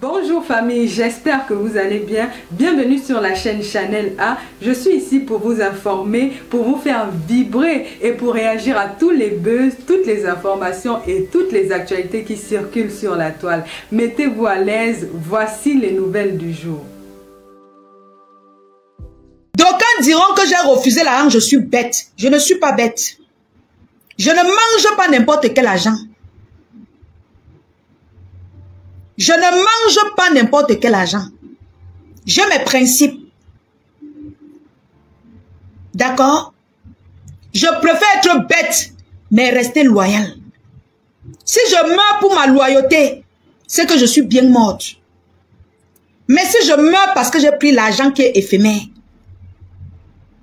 Bonjour famille, j'espère que vous allez bien. Bienvenue sur la chaîne Chanel A. Je suis ici pour vous informer, pour vous faire vibrer et pour réagir à tous les buzz, toutes les informations et toutes les actualités qui circulent sur la toile. Mettez-vous à l'aise, voici les nouvelles du jour. D'aucuns diront que j'ai refusé l'argent, je suis bête. Je ne suis pas bête. Je ne mange pas n'importe quel argent. Je ne mange pas n'importe quel argent. J'ai mes principes. D'accord? Je préfère être bête, mais rester loyal. Si je meurs pour ma loyauté, c'est que je suis bien morte. Mais si je meurs parce que j'ai pris l'argent qui est éphémère,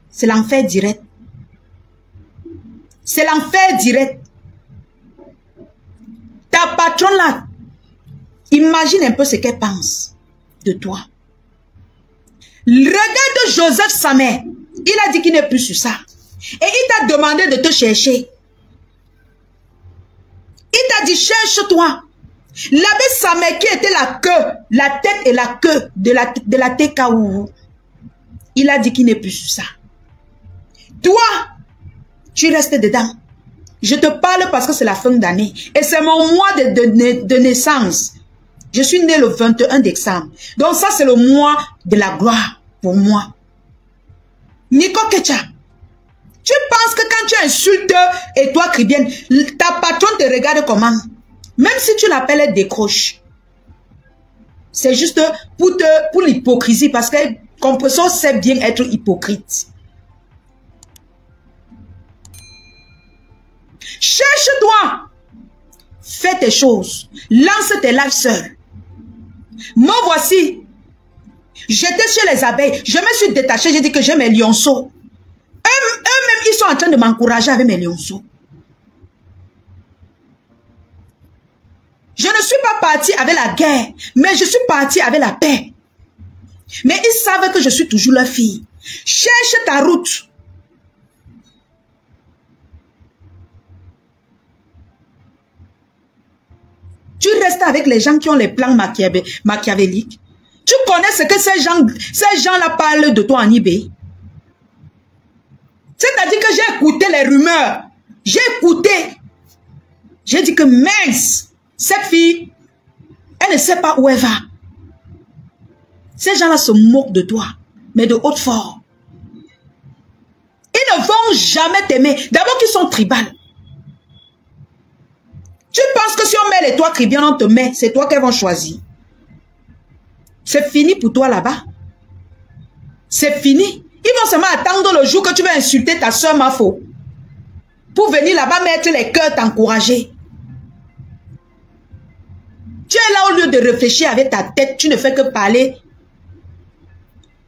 c'est l'enfer direct. C'est l'enfer direct. Ta patronne là, imagine un peu ce qu'elle pense de toi. Regarde Joseph Samet. Il a dit qu'il n'est plus sur ça. Et il t'a demandé de te chercher. Il t'a dit cherche-toi. L'abbé Samet qui était la queue, la tête et la queue de la TKU. Il a dit qu'il n'est plus sur ça. Toi, tu restes dedans. Je te parle parce que c'est la fin d'année. Et c'est mon mois de naissance. Je suis né le 21 décembre. Donc ça, c'est le mois de la gloire pour moi. Nico Kecha, tu penses que quand tu insultes et toi, Cribienne, ta patronne te regarde comment? Même si tu l'appelles, elle décroche. C'est juste pour l'hypocrisie parce que Compression sait bien être hypocrite. Cherche-toi. Fais tes choses. Lance tes lives seul. Moi voici. J'étais chez les abeilles. Je me suis détachée. J'ai dit que j'ai mes lionceaux. Eux-mêmes, ils sont en train de m'encourager avec mes lionceaux. Je ne suis pas partie avec la guerre. Mais je suis partie avec la paix. Mais ils savent que je suis toujours leur fille. Cherche ta route. Tu restes avec les gens qui ont les plans machiavéliques. Tu connais ce que ces gens-là parlent de toi en eBay. C'est-à-dire que j'ai écouté les rumeurs. J'ai écouté. J'ai dit que mince, cette fille, elle ne sait pas où elle va. Ces gens-là se moquent de toi, mais de haute force. Ils ne vont jamais t'aimer. D'abord qu'ils sont tribales. Tu penses que si on met les toits cribiens, on te met, c'est toi qu'elles vont choisir. C'est fini pour toi là-bas. C'est fini. Ils vont seulement attendre le jour que tu vas insulter ta soeur Mafo. Pour venir là-bas mettre les cœurs, t'encourager. Tu es là au lieu de réfléchir avec ta tête, tu ne fais que parler.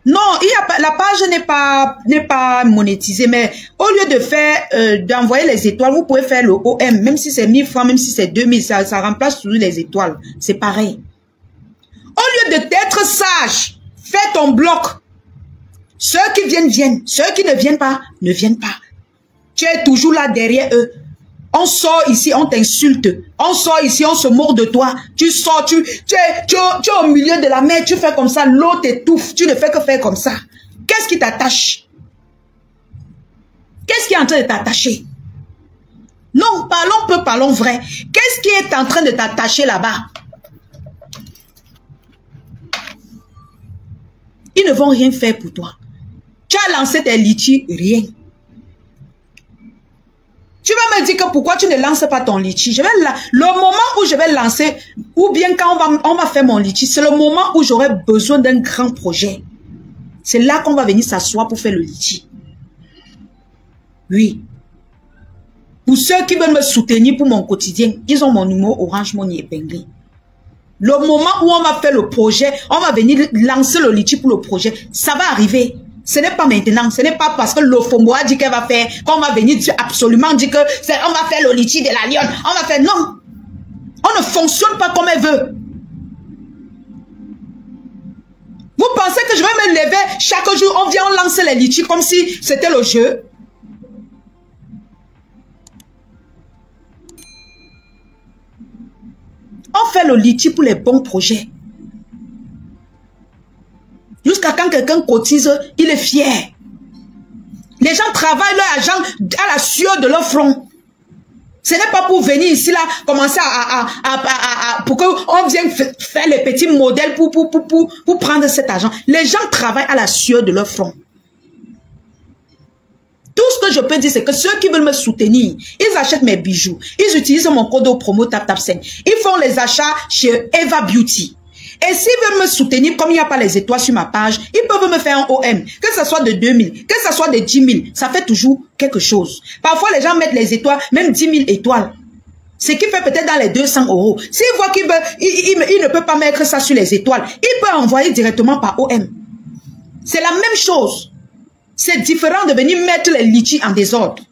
Non, la page n'est pas monétisée, mais au lieu de faire, d'envoyer les étoiles, vous pouvez faire le OM, même si c'est 1000 francs, même si c'est 2000, ça remplace toujours les étoiles. C'est pareil. Au lieu d'être sage, fais ton bloc. Ceux qui viennent, viennent. Ceux qui ne viennent pas, ne viennent pas. Tu es toujours là derrière eux. On sort ici, on t'insulte. On sort ici, on se moque de toi. Tu sors, tu es au milieu de la mer, tu fais comme ça, l'eau t'étouffe. Tu ne fais que faire comme ça. Qu'est-ce qui t'attache? Qu'est-ce qui est en train de t'attacher? Non, parlons peu, parlons vrai. Qu'est-ce qui est en train de t'attacher là-bas? Ils ne vont rien faire pour toi. Tu as lancé tes litchis, rien. Tu vas me dire que pourquoi tu ne lances pas ton litchi. Le moment où je vais lancer, ou bien quand on va faire mon litchi, c'est le moment où j'aurai besoin d'un grand projet. C'est là qu'on va venir s'asseoir pour faire le litchi. Oui. Pour ceux qui veulent me soutenir pour mon quotidien, ils ont mon numéro Orange Money épinglé. Le moment où on va faire le projet, on va venir lancer le litchi pour le projet, ça va arriver. Ce n'est pas maintenant, ce n'est pas parce que le FOMO a dit qu'elle va faire, qu'on va venir absolument dire que on va faire le litchi de la lionne, on va faire, non. On ne fonctionne pas comme elle veut. Vous pensez que je vais me lever chaque jour, on vient, on lance les litchis comme si c'était le jeu? On fait le litchi pour les bons projets. Jusqu'à quand quelqu'un cotise, il est fier. Les gens travaillent leur argent à la sueur de leur front. Ce n'est pas pour venir ici, là, commencer pour qu'on vienne faire les petits modèles pour prendre cet argent. Les gens travaillent à la sueur de leur front. Tout ce que je peux dire, c'est que ceux qui veulent me soutenir, ils achètent mes bijoux. Ils utilisent mon code au promo TapTap5. Ils font les achats chez Eva Beauty. Et s'ils veulent me soutenir, comme il n'y a pas les étoiles sur ma page, ils peuvent me faire un OM. Que ce soit de 2000, que ce soit de 10 000, ça fait toujours quelque chose. Parfois, les gens mettent les étoiles, même 10 000 étoiles. Ce qui fait peut-être dans les 200 €. S'ils voient qu'il ne peut pas mettre ça sur les étoiles, il peut envoyer directement par OM. C'est la même chose. C'est différent de venir mettre les litchis en désordre.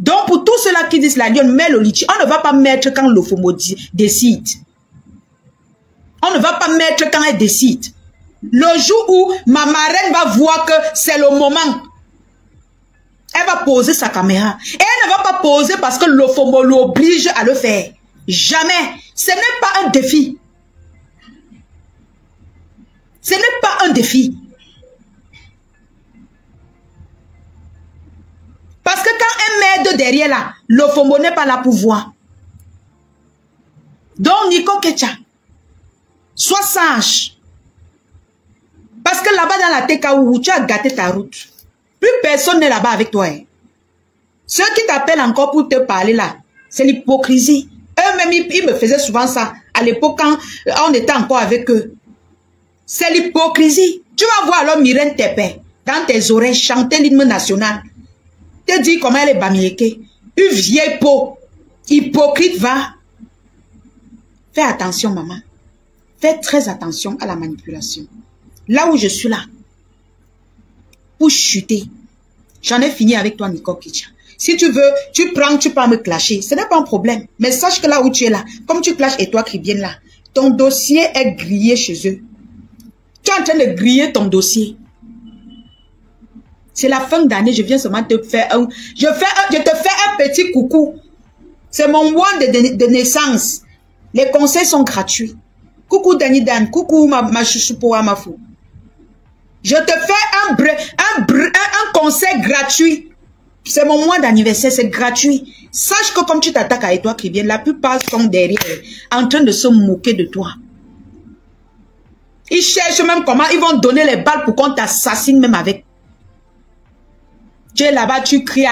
Donc, pour tous ceux-là qui disent la lionne met le litchi, on ne va pas mettre quand le FOMO décide. On ne va pas mettre quand elle décide. Le jour où ma marraine va voir que c'est le moment, elle va poser sa caméra. Et elle ne va pas poser parce que le FOMO l'oblige à le faire. Jamais. Ce n'est pas un défi. Ce n'est pas un défi. Parce que quand un m'aide derrière là, le FOMO n'est pas là pour voir. Donc, Nico Kecha, sois sage. Parce que là-bas dans la TKU, tu as gâté ta route. Plus personne n'est là-bas avec toi. Ceux qui t'appellent encore pour te parler là, c'est l'hypocrisie. Eux-mêmes, ils me faisaient souvent ça. À l'époque, quand on était encore avec eux. C'est l'hypocrisie. Tu vas voir alors Myrène Tepé dans tes oreilles chanter l'hymne national. Te dis comment elle est bamiéquée. Une vieille peau. Hypocrite, va. Fais attention, maman. Fais très attention à la manipulation. Là où je suis là, pour chuter, j'en ai fini avec toi, Nico Kecha. Si tu veux, tu prends, tu peux me clasher. Ce n'est pas un problème. Mais sache que là où tu es là, comme tu clashes et toi qui viens là, ton dossier est grillé chez eux. Tu es en train de griller ton dossier. C'est la fin d'année, je viens seulement te faire un... Je te fais un petit coucou. C'est mon mois de naissance. Les conseils sont gratuits. Coucou Dani Dan, coucou ma chouchoupoua ma fou. Je te fais un conseil gratuit. C'est mon mois d'anniversaire, c'est gratuit. Sache que comme tu t'attaques à toi qui viens, la plupart sont derrière, en train de se moquer de toi. Ils cherchent même comment ils vont donner les balles pour qu'on t'assassine même avec. Tu es là-bas, tu cries,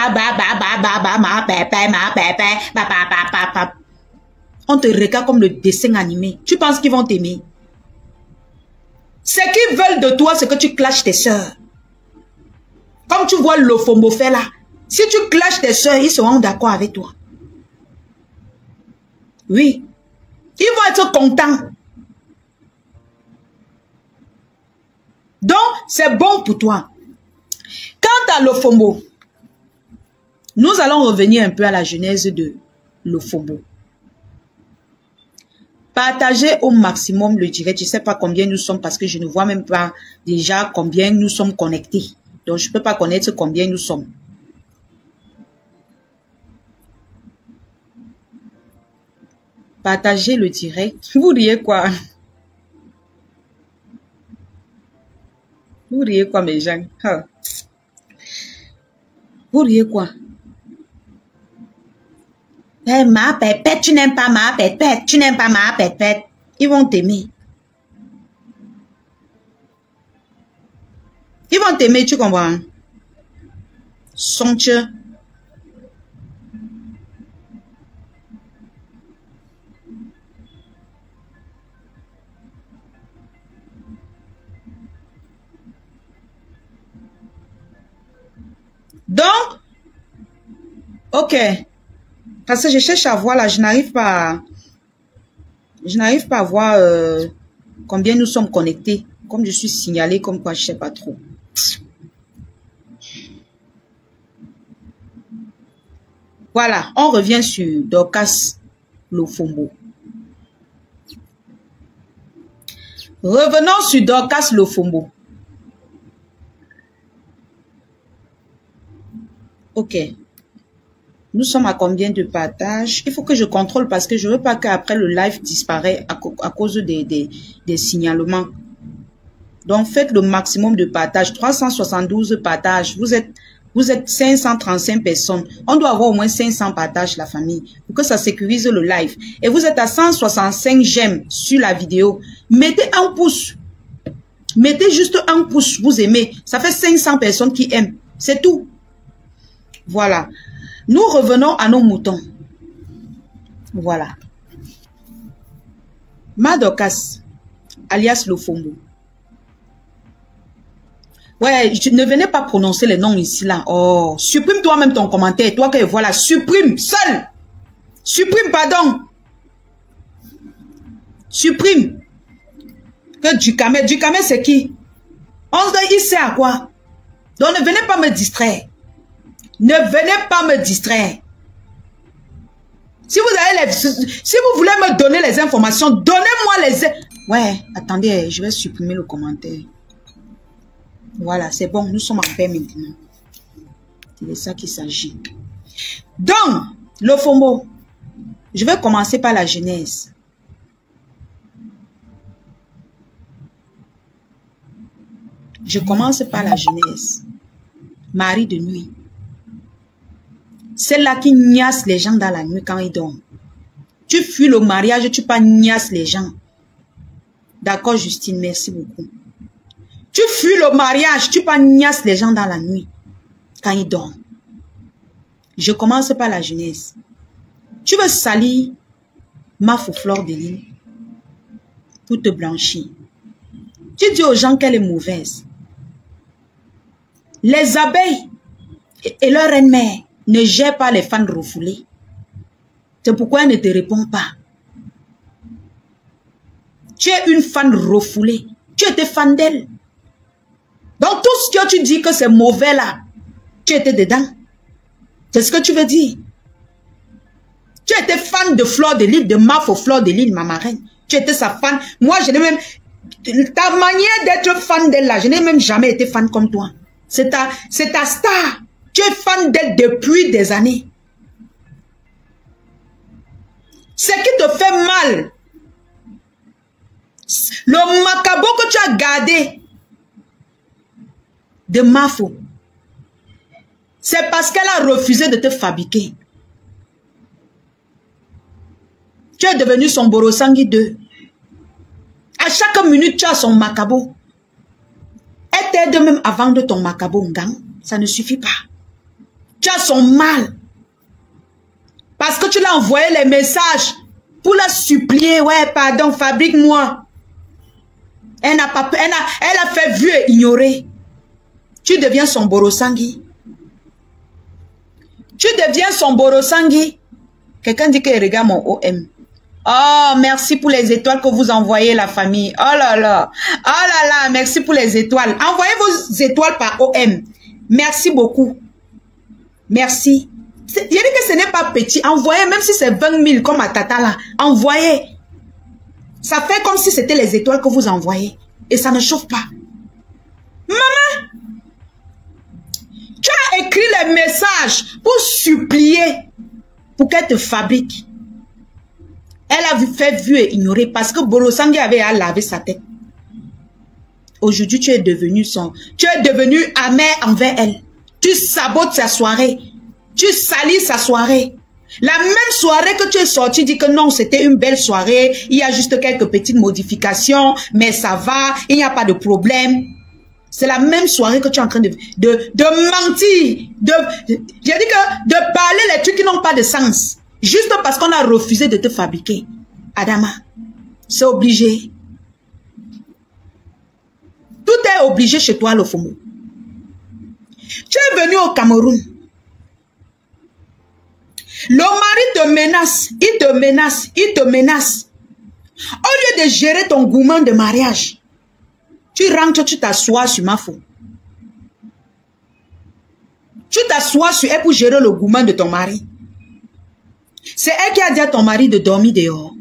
on te regarde comme le dessin animé. Tu penses qu'ils vont t'aimer? Ce qu'ils veulent de toi, c'est que tu clashes tes soeurs. Comme tu vois le FOMO fait là. Si tu clashes tes soeurs, ils seront d'accord avec toi. Oui. Ils vont être contents. Donc, c'est bon pour toi. Quant à le FOMO, nous allons revenir un peu à la genèse de le FOMO. Partagez au maximum le direct. Je ne sais pas combien nous sommes parce que je ne vois même pas déjà combien nous sommes connectés. Donc, je ne peux pas connaître combien nous sommes. Partagez le direct. Vous riez quoi? Vous riez quoi, mes gens? Vous riez quoi? Hey, ma pépette, tu n'aimes pas ma pépette, tu n'aimes pas ma pépette. Ils vont t'aimer. Ils vont t'aimer, tu comprends? Somptueux. Donc, ok. Parce que je cherche à voir là, je n'arrive pas à voir combien nous sommes connectés. Comme je suis signalé, comme quoi je ne sais pas trop. Voilà, on revient sur Dorcas Lofombo. Revenons sur Dorcas Lofombo. Ok. Nous sommes à combien de partages? Il faut que je contrôle parce que je ne veux pas qu'après le live disparaisse à cause des signalements. Donc, faites le maximum de partage. 372 partages. Vous êtes 535 personnes. On doit avoir au moins 500 partages, la famille, pour que ça sécurise le live. Et vous êtes à 165 j'aime sur la vidéo. Mettez un pouce. Mettez juste un pouce, vous aimez. Ça fait 500 personnes qui aiment. C'est tout. Voilà. Nous revenons à nos moutons. Voilà. Madokas, alias Lofombo. Ouais, ne venez pas prononcer les noms ici, là. Oh, supprime toi-même ton commentaire. Toi que voilà, supprime, seul. Supprime, pardon. Supprime. Que Djikame c'est qui? On se dit, il sait à quoi? Donc ne venez pas me distraire. Ne venez pas me distraire. Si vous voulez me donner les informations, donnez-moi les... Ouais, attendez, je vais supprimer le commentaire. Voilà, c'est bon, nous sommes en paix maintenant. C'est de ça qu'il s'agit. Donc, le FOMO, je vais commencer par la genèse. Je commence par la genèse. Mari de nuit. Celle-là qui niasse les gens dans la nuit quand ils dorment. Tu fuis le mariage, tu pas niasse les gens. D'accord, Justine, merci beaucoup. Tu fuis le mariage, tu pas niasse les gens dans la nuit quand ils dorment. Je commence par la jeunesse. Tu veux salir ma fleur de lys pour te blanchir. Tu dis aux gens qu'elle est mauvaise. Les abeilles et leur reine-mère ne gèrent pas les fans refoulés. C'est pourquoi elle ne te répond pas. Tu es une fan refoulée. Tu étais fan d'elle. Donc tout ce que tu dis que c'est mauvais là, tu étais dedans. C'est ce que tu veux dire. Tu étais fan de Fleur de Lys, de Mafo Fleur de Lys, ma marraine. Tu étais sa fan. Moi, je n'ai même... Ta manière d'être fan d'elle là, je n'ai même jamais été fan comme toi. C'est ta star. Tu es fan d'elle depuis des années. Ce qui te fait mal, le macabo que tu as gardé de Mafo, c'est parce qu'elle a refusé de te fabriquer. Tu es devenu son Borosangui 2. À chaque minute, tu as son macabo. Elle t'aide même à vendre ton macabo gang. Ça ne suffit pas. Tu as son mal. Parce que tu l'as envoyé les messages pour la supplier. Ouais, pardon, fabrique-moi. Elle a fait vu et ignorer. Tu deviens son Borosangui. Tu deviens son Borosangui. Quelqu'un dit qu'il regarde mon OM. Oh, merci pour les étoiles que vous envoyez, la famille. Oh là là. Oh là là, merci pour les étoiles. Envoyez vos étoiles par OM. Merci beaucoup. Merci. Je dis que ce n'est pas petit. Envoyez, même si c'est 20 000 comme à Tata là. Envoyez. Ça fait comme si c'était les étoiles que vous envoyez. Et ça ne chauffe pas. Maman, tu as écrit les messages pour supplier pour qu'elle te fabrique. Elle a fait vu et ignorer parce que Borosangui avait à laver sa tête. Aujourd'hui, tu es devenu amer envers elle. Tu sabotes sa soirée. Tu salis sa soirée. La même soirée que tu es sorti, dis que non, c'était une belle soirée. Il y a juste quelques petites modifications, mais ça va. Il n'y a pas de problème. C'est la même soirée que tu es en train de mentir. J'ai dit que de parler les trucs qui n'ont pas de sens. Juste parce qu'on a refusé de te fabriquer. Adama, c'est obligé. Tout est obligé chez toi, le FOMO. Tu es venu au Cameroun. Le mari te menace, il te menace, il te menace. Au lieu de gérer ton gourmand de mariage, tu rentres, tu t'assois sur Mafo. Tu t'assois sur elle pour gérer le gourmand de ton mari. C'est elle qui a dit à ton mari de dormir dehors.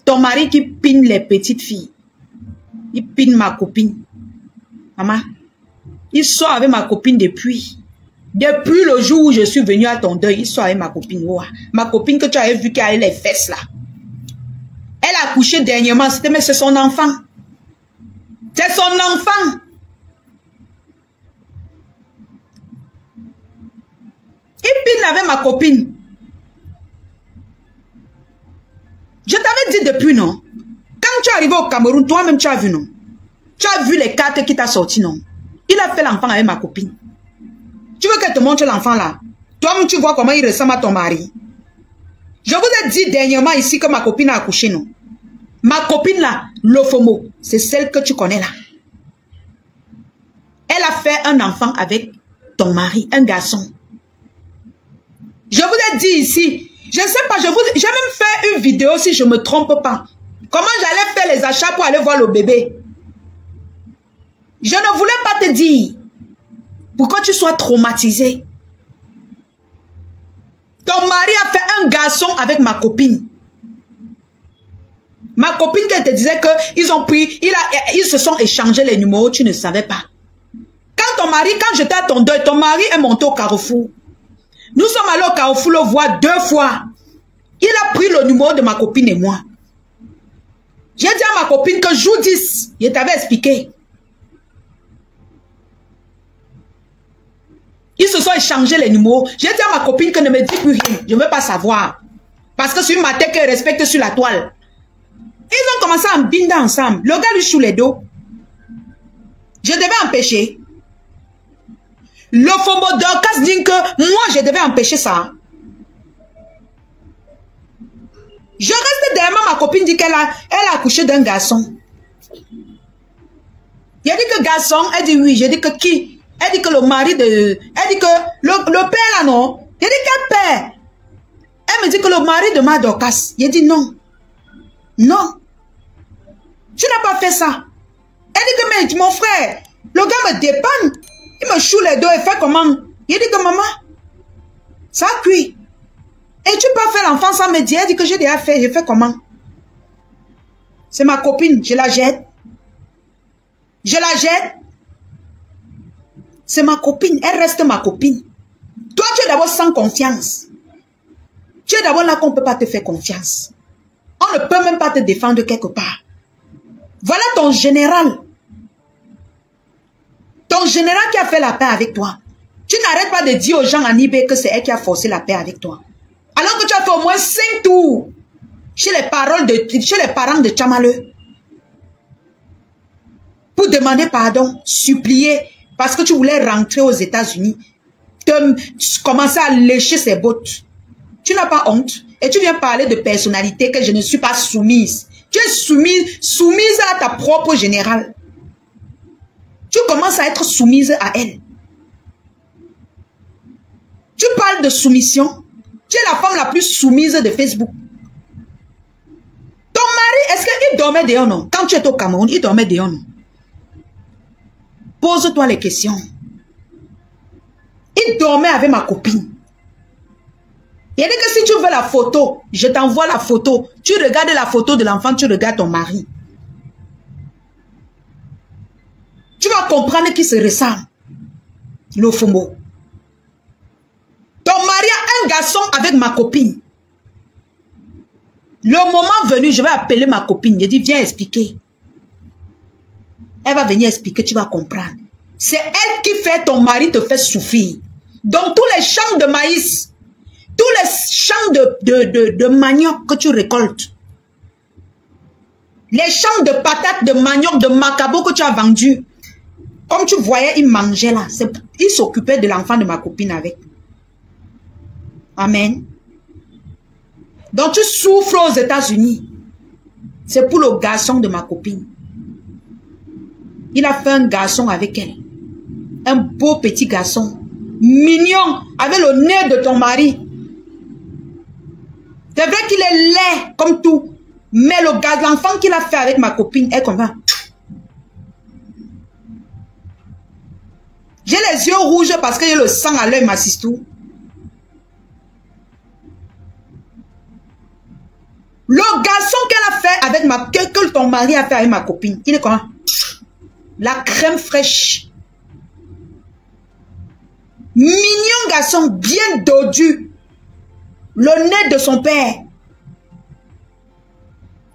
Ton mari qui pine les petites filles. Il pine ma copine. Maman, il sort avec ma copine depuis le jour où je suis venue à ton deuil. Il sort avec ma copine. Wow. Ma copine que tu avais vu qui avait les fesses là. Elle a couché dernièrement. Mais c'est son enfant. C'est son enfant. Il pine avec ma copine. Je t'avais dit depuis, non? Quand tu es arrivé au Cameroun, toi-même tu as vu, non? Tu as vu les cartes qui t'a sorti, non? Il a fait l'enfant avec ma copine. Tu veux qu'elle te montre l'enfant là? Toi-même tu vois comment il ressemble à ton mari. Je vous ai dit dernièrement ici que ma copine a accouché, non? Ma copine là, Lofomo, c'est celle que tu connais là. Elle a fait un enfant avec ton mari, un garçon. Je vous ai dit ici, je ne sais pas, j'ai même fait une vidéo si je ne me trompe pas. Comment j'allais faire les achats pour aller voir le bébé. Je ne voulais pas te dire pourquoi tu sois traumatisé. Ton mari a fait un garçon avec ma copine. Ma copine qui te disait qu'ils ont pris, ils se sont échangés les numéros, tu ne savais pas. Quand ton mari, quand j'étais à ton deuil, ton mari est monté au Carrefour. Nous sommes allés au Carrefour le voir 2 fois. Il a pris le numéro de ma copine et moi. J'ai dit à ma copine que jour 10, je t'avais expliqué. Ils se sont échangés les numéros. J'ai dit à ma copine que ne me dis plus rien. Je ne veux pas savoir. Parce que c'est une matière qu'elle respecte sur la toile. Ils ont commencé à me binder ensemble. Le gars lui sous les dos. Je devais empêcher. Le Fombo Dorcas dit que moi, je devais empêcher ça. Je reste derrière ma copine dit qu'elle a accouché d'un garçon. Il a dit que garçon, elle dit oui. J'ai dit que qui? Elle dit que le mari de... Elle dit que le père là non. J'ai dit quel père? Elle me dit que le mari de ma Dorcas. J'ai dit non. Non. Tu n'as pas fait ça. Elle dit que mais mon frère, le gars me dépanne. Il me choue les dos et fait comment? Il dit que maman, ça cuit. Et tu peux faire l'enfant sans me dire. Elle dit que j'ai déjà fait. Je fais comment? C'est ma copine. Je la jette. Je la jette. C'est ma copine. Elle reste ma copine. Toi, tu es d'abord sans confiance. Tu es d'abord là qu'on ne peut pas te faire confiance. On ne peut même pas te défendre quelque part. Voilà ton général. Ton général qui a fait la paix avec toi. Tu n'arrêtes pas de dire aux gens en Ibé que c'est elle qui a forcé la paix avec toi. Alors que tu as fait au moins 5 tours chez les parents de Tchamaleu. Pour demander pardon, supplier, parce que tu voulais rentrer aux États-Unis. Commencer à lécher ses bottes. Tu n'as pas honte. Et tu viens parler de personnalité que je ne suis pas soumise. Tu es soumise à ta propre générale. Tu commences à être soumise à elle. Tu parles de soumission. Tu es la femme la plus soumise de Facebook. Ton mari, est-ce qu'il dormait dehors, non? Quand tu es au Cameroun, il dormait dehors, non? Pose-toi les questions. Il dormait avec ma copine. Il a dit que si tu veux la photo, je t'envoie la photo. Tu regardes la photo de l'enfant, tu regardes ton mari. Tu vas comprendre qui se ressemble. Le Fombo. Ton mari a un garçon avec ma copine. Le moment venu, je vais appeler ma copine. Je dis, viens expliquer. Elle va venir expliquer, tu vas comprendre. C'est elle qui fait ton mari te fait souffrir. Dans tous les champs de maïs, tous les champs de manioc que tu récoltes, les champs de patates, de manioc, de macabo que tu as vendus, comme tu voyais, il mangeait là. Il s'occupait de l'enfant de ma copine avec. Amen. Donc tu souffres aux États-Unis. C'est pour le garçon de ma copine. Il a fait un garçon avec elle. Un beau petit garçon. Mignon. Avec le nez de ton mari. C'est vrai qu'il est laid comme tout. Mais l'enfant qu'il a fait avec ma copine est comme ça. J'ai les yeux rouges parce que j'ai le sang à l'œil, ma sistou. Le garçon qu'elle a fait avec que ton mari a fait avec ma copine, il est comment? La crème fraîche. Mignon garçon, bien dodu. Le nez de son père.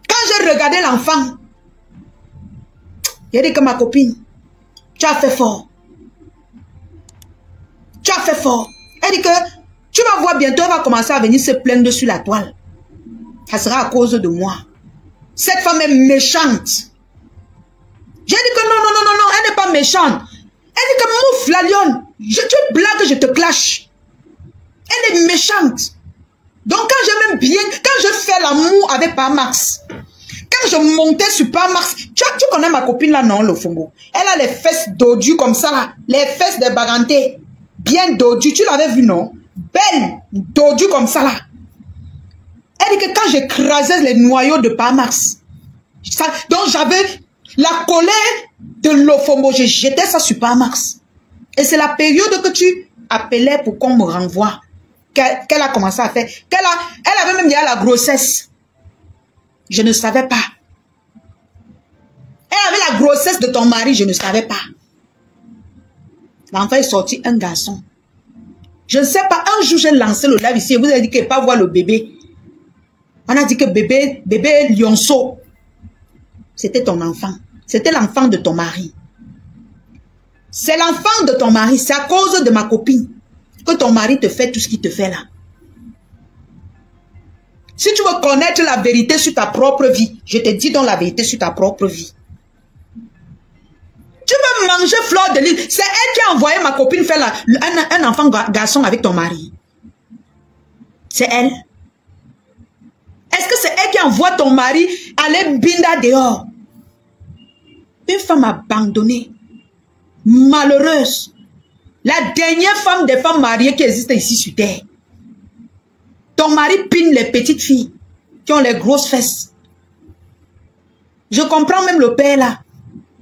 Quand j'ai regardé l'enfant, J'ai dit que ma copine, tu as fait fort. Tu as fait fort. Elle dit que tu vas voir bientôt, elle va commencer à venir se plaindre sur la toile. Ça sera à cause de moi. Cette femme est méchante. J'ai dit que non, elle n'est pas méchante. Elle dit que mouf la lionne, tu blagues, je te clash. Elle est méchante. Donc quand je m'aime bien, quand je fais l'amour avec Parmax, quand je montais sur Parmax, tu connais ma copine là, non, le Fongo. Elle a les fesses dodues comme ça là, les fesses de baganté, bien dodues, tu l'avais vu non? Belle, dodues comme ça là. Elle dit que quand j'écrasais les noyaux de Parmax, donc j'avais la colère de l'Ofombo, je jetais ça sur Parmax. Et c'est la période que tu appelais pour qu'on me renvoie, qu'elle a commencé à faire. Elle avait même dit à la grossesse. Je ne savais pas. Elle avait la grossesse de ton mari, je ne savais pas. L'enfant est sorti un garçon. Je ne sais pas, un jour j'ai lancé le live ici et vous avez dit qu'elle ne peut pas voir le bébé. On a dit que bébé lionceau, c'était ton enfant. C'était l'enfant de ton mari. C'est l'enfant de ton mari. C'est à cause de ma copine que ton mari te fait tout ce qu'il te fait là. Si tu veux connaître la vérité sur ta propre vie, je te dis donc la vérité sur ta propre vie. Tu veux manger fleur de lys. C'est elle qui a envoyé ma copine faire un enfant garçon avec ton mari. C'est elle. Est-ce que c'est elle qui envoie ton mari aller binda dehors? Une femme abandonnée, malheureuse, la dernière femme des femmes mariées qui existe ici sur terre. Ton mari pine les petites filles qui ont les grosses fesses. Je comprends même le père là.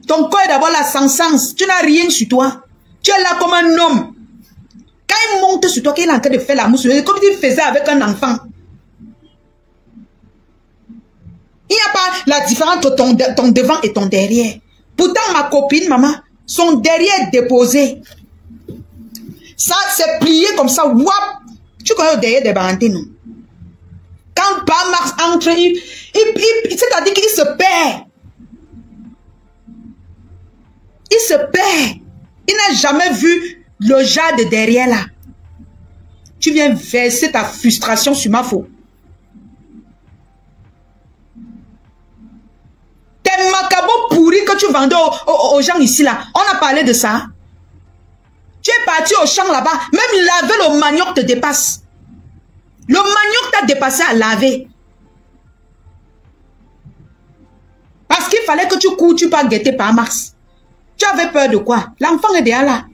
Ton corps est d'abord là sans sens. Tu n'as rien sur toi. Tu es là comme un homme. Quand il monte sur toi, qu'il est en train de faire l'amour, comme il faisait avec un enfant. Il n'y a pas la différence entre ton devant et ton derrière. Pourtant, ma copine, maman, son derrière est déposé. Ça, c'est plié comme ça. Wap! Tu connais le derrière des barantés, non? Quand Parmax entre, c'est-à-dire qu'il se perd. Il se perd. Il n'a jamais vu le genre de derrière là. Tu viens verser ta frustration sur ma faute. Tes macabos pourris que tu vendais aux gens ici là, on a parlé de ça. Tu es parti au champ là-bas, même laver le manioc te dépasse. Le manioc t'a dépassé à laver. Parce qu'il fallait que tu cours, tu pas guetter Parmax. Tu avais peur de quoi? L'enfant est déjà là.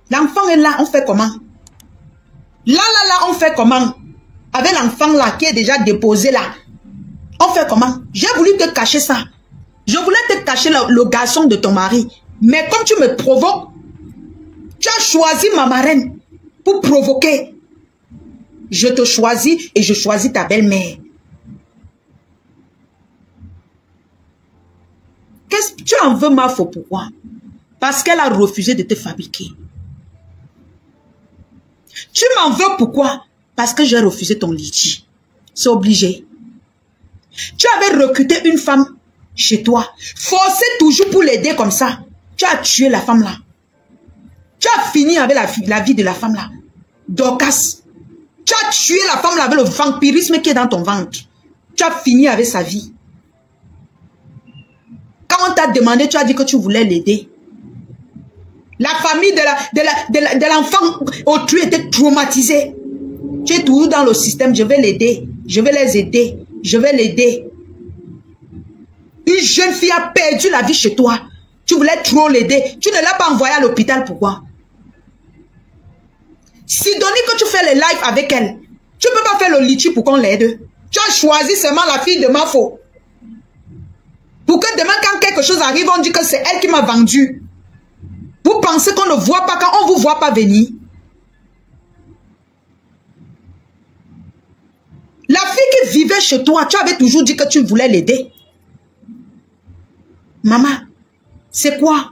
L'enfant est là, on fait comment? Là, on fait comment? Avec l'enfant là qui est déjà déposé là. On fait comment? J'ai voulu te cacher ça. Je voulais te cacher le garçon de ton mari. Mais comme tu me provoques, tu as choisi ma marraine pour provoquer. Je te choisis et je choisis ta belle-mère. Qu'est-ce que tu en veux, ma faute? Pourquoi? Parce qu'elle a refusé de te fabriquer. Tu m'en veux pourquoi? Parce que j'ai refusé ton litige. C'est obligé. Tu avais recruté une femme chez toi. Forcé toujours pour l'aider comme ça. Tu as tué la femme là. Tu as fini avec la vie de la femme là. Dorcas. Tu as tué la femme là avec le vampirisme qui est dans ton ventre. Tu as fini avec sa vie. Quand on t'a demandé, tu as dit que tu voulais l'aider. La famille de l'enfant autrui était traumatisée. Tu es toujours dans le système, je vais l'aider. Je vais les aider. Je vais l'aider. Une jeune fille a perdu la vie chez toi. Tu voulais trop l'aider. Tu ne l'as pas envoyée à l'hôpital. Pourquoi? Sidonie, que tu fais les lives avec elle, tu ne peux pas faire le litige pour qu'on l'aide. Tu as choisi seulement la fille de ma faute. Pour que demain, quand quelque chose arrive, on dit que c'est elle qui m'a vendu. Vous pensez qu'on ne voit pas quand on ne vous voit pas venir? La fille qui vivait chez toi, tu avais toujours dit que tu voulais l'aider. Maman, c'est quoi?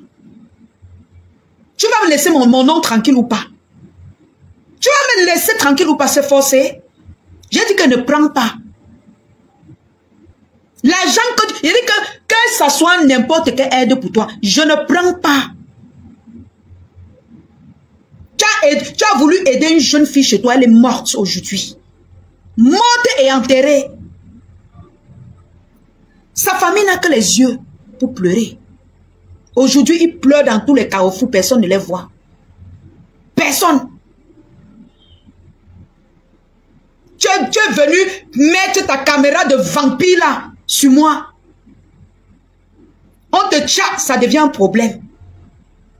Tu vas me laisser mon nom tranquille ou pas? Tu vas me laisser tranquille ou pas, c'est forcé? J'ai dit que ne prends pas. L'argent que... Il dit que ça soit n'importe quelle aide pour toi, je ne prends pas. Tu as voulu aider une jeune fille chez toi, elle est morte aujourd'hui. Morte et enterrée. Sa famille n'a que les yeux pour pleurer. Aujourd'hui, ils pleurent dans tous les carrefours, personne ne les voit. Personne. Tu es venu mettre ta caméra de vampire là, sur moi. On te chatte, ça devient un problème.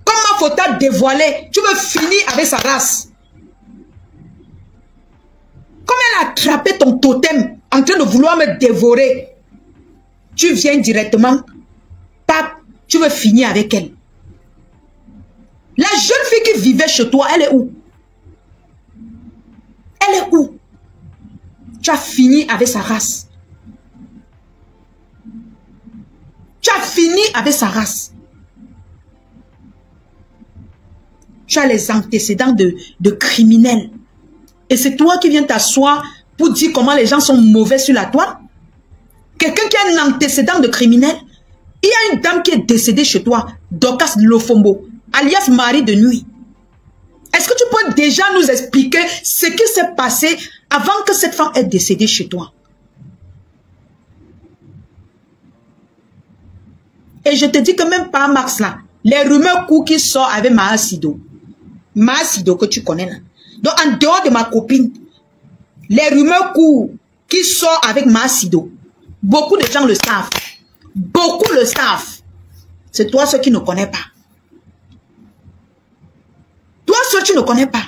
Comment faut-il dévoiler? Tu veux finir avec sa race. Comme elle a attrapé ton totem en train de vouloir me dévorer, tu viens directement, pape, tu veux finir avec elle. La jeune fille qui vivait chez toi, elle est où? Elle est où? Tu as fini avec sa race. Tu as fini avec sa race. Tu as les antécédents de criminels. Et c'est toi qui viens t'asseoir pour dire comment les gens sont mauvais sur la toile. Quelqu'un qui a un antécédent de criminel. Il y a une dame qui est décédée chez toi, Dorcas Lofombo, alias Marie de nuit. Est-ce que tu peux déjà nous expliquer ce qui s'est passé avant que cette femme ait décédé chez toi? Et je te dis que même par Max là, les rumeurs courent qui sortent avec Maha Sido. Maha Sido que tu connais là. Donc en dehors de ma copine, les rumeurs courent qui sortent avec Maha Sido. Beaucoup de gens le savent. Beaucoup le savent. C'est toi ceux qui ne connais pas. Toi ceux qui ne connais pas.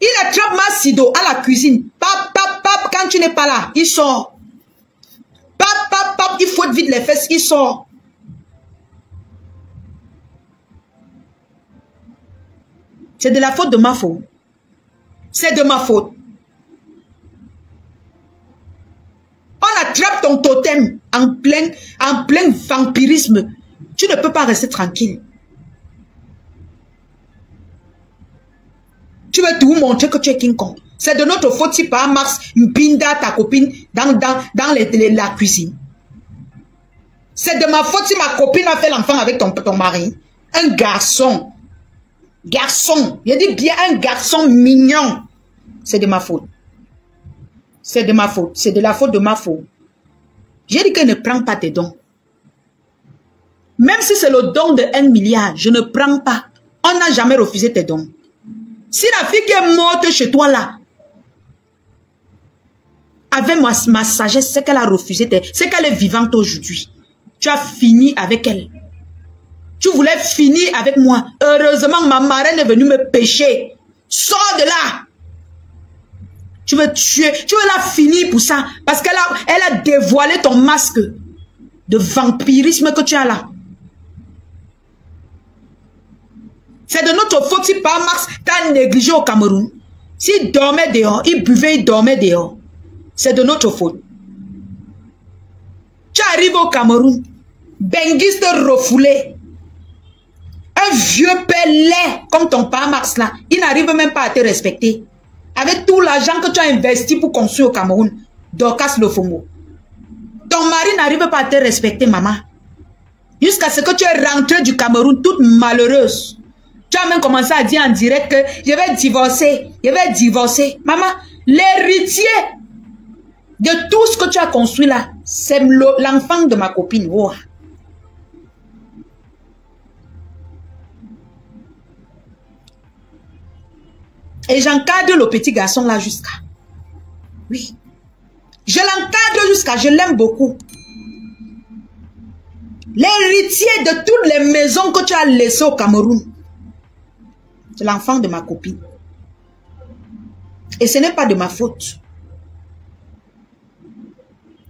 Il attrape Maha Sido à la cuisine. Pap, pap, pap, quand tu n'es pas là, il sort. Pap, pap, pap, il fouette vite les fesses, il sort. C'est de la faute de ma faute. C'est de ma faute. On attrape ton totem en plein vampirisme. Tu ne peux pas rester tranquille. Tu veux tout montrer que tu es King Kong. C'est de notre faute si par Max Mpinda, ta copine, dans la cuisine. C'est de ma faute si ma copine a fait l'enfant avec ton mari. Un garçon. Garçon. Je dis bien un garçon mignon. C'est de ma faute. C'est de ma faute. C'est de la faute de ma faute. J'ai dit que ne prends pas tes dons. Même si c'est le don de 1 milliard, je ne prends pas. On n'a jamais refusé tes dons. Si la fille qui est morte chez toi là, avec ma sagesse, c'est qu'elle a refusé, c'est qu'elle est vivante aujourd'hui. Tu as fini avec elle. Tu voulais finir avec moi. Heureusement, ma marraine est venue me pécher. Sors de là. Tu veux tuer, tu veux la finir pour ça. Parce qu'elle a dévoilé ton masque de vampirisme que tu as là. C'est de notre faute si par Max t'a négligé au Cameroun. S'il dormait dehors, il buvait, il dormait dehors. C'est de notre faute. Tu arrives au Cameroun, benguiste refoulé. Un vieux père laid comme ton père Max là, il n'arrive même pas à te respecter. Avec tout l'argent que tu as investi pour construire au Cameroun, Dorcas Lofombo. Ton mari n'arrive pas à te respecter, maman. Jusqu'à ce que tu es rentrée du Cameroun toute malheureuse. Tu as même commencé à dire en direct que je vais divorcer, je vais divorcer. Maman, l'héritier de tout ce que tu as construit là, c'est l'enfant de ma copine. Wow. Et j'encadre le petit garçon là jusqu'à. Oui. Je l'encadre jusqu'à, je l'aime beaucoup. L'héritier de toutes les maisons que tu as laissées au Cameroun. C'est l'enfant de ma copine. Et ce n'est pas de ma faute.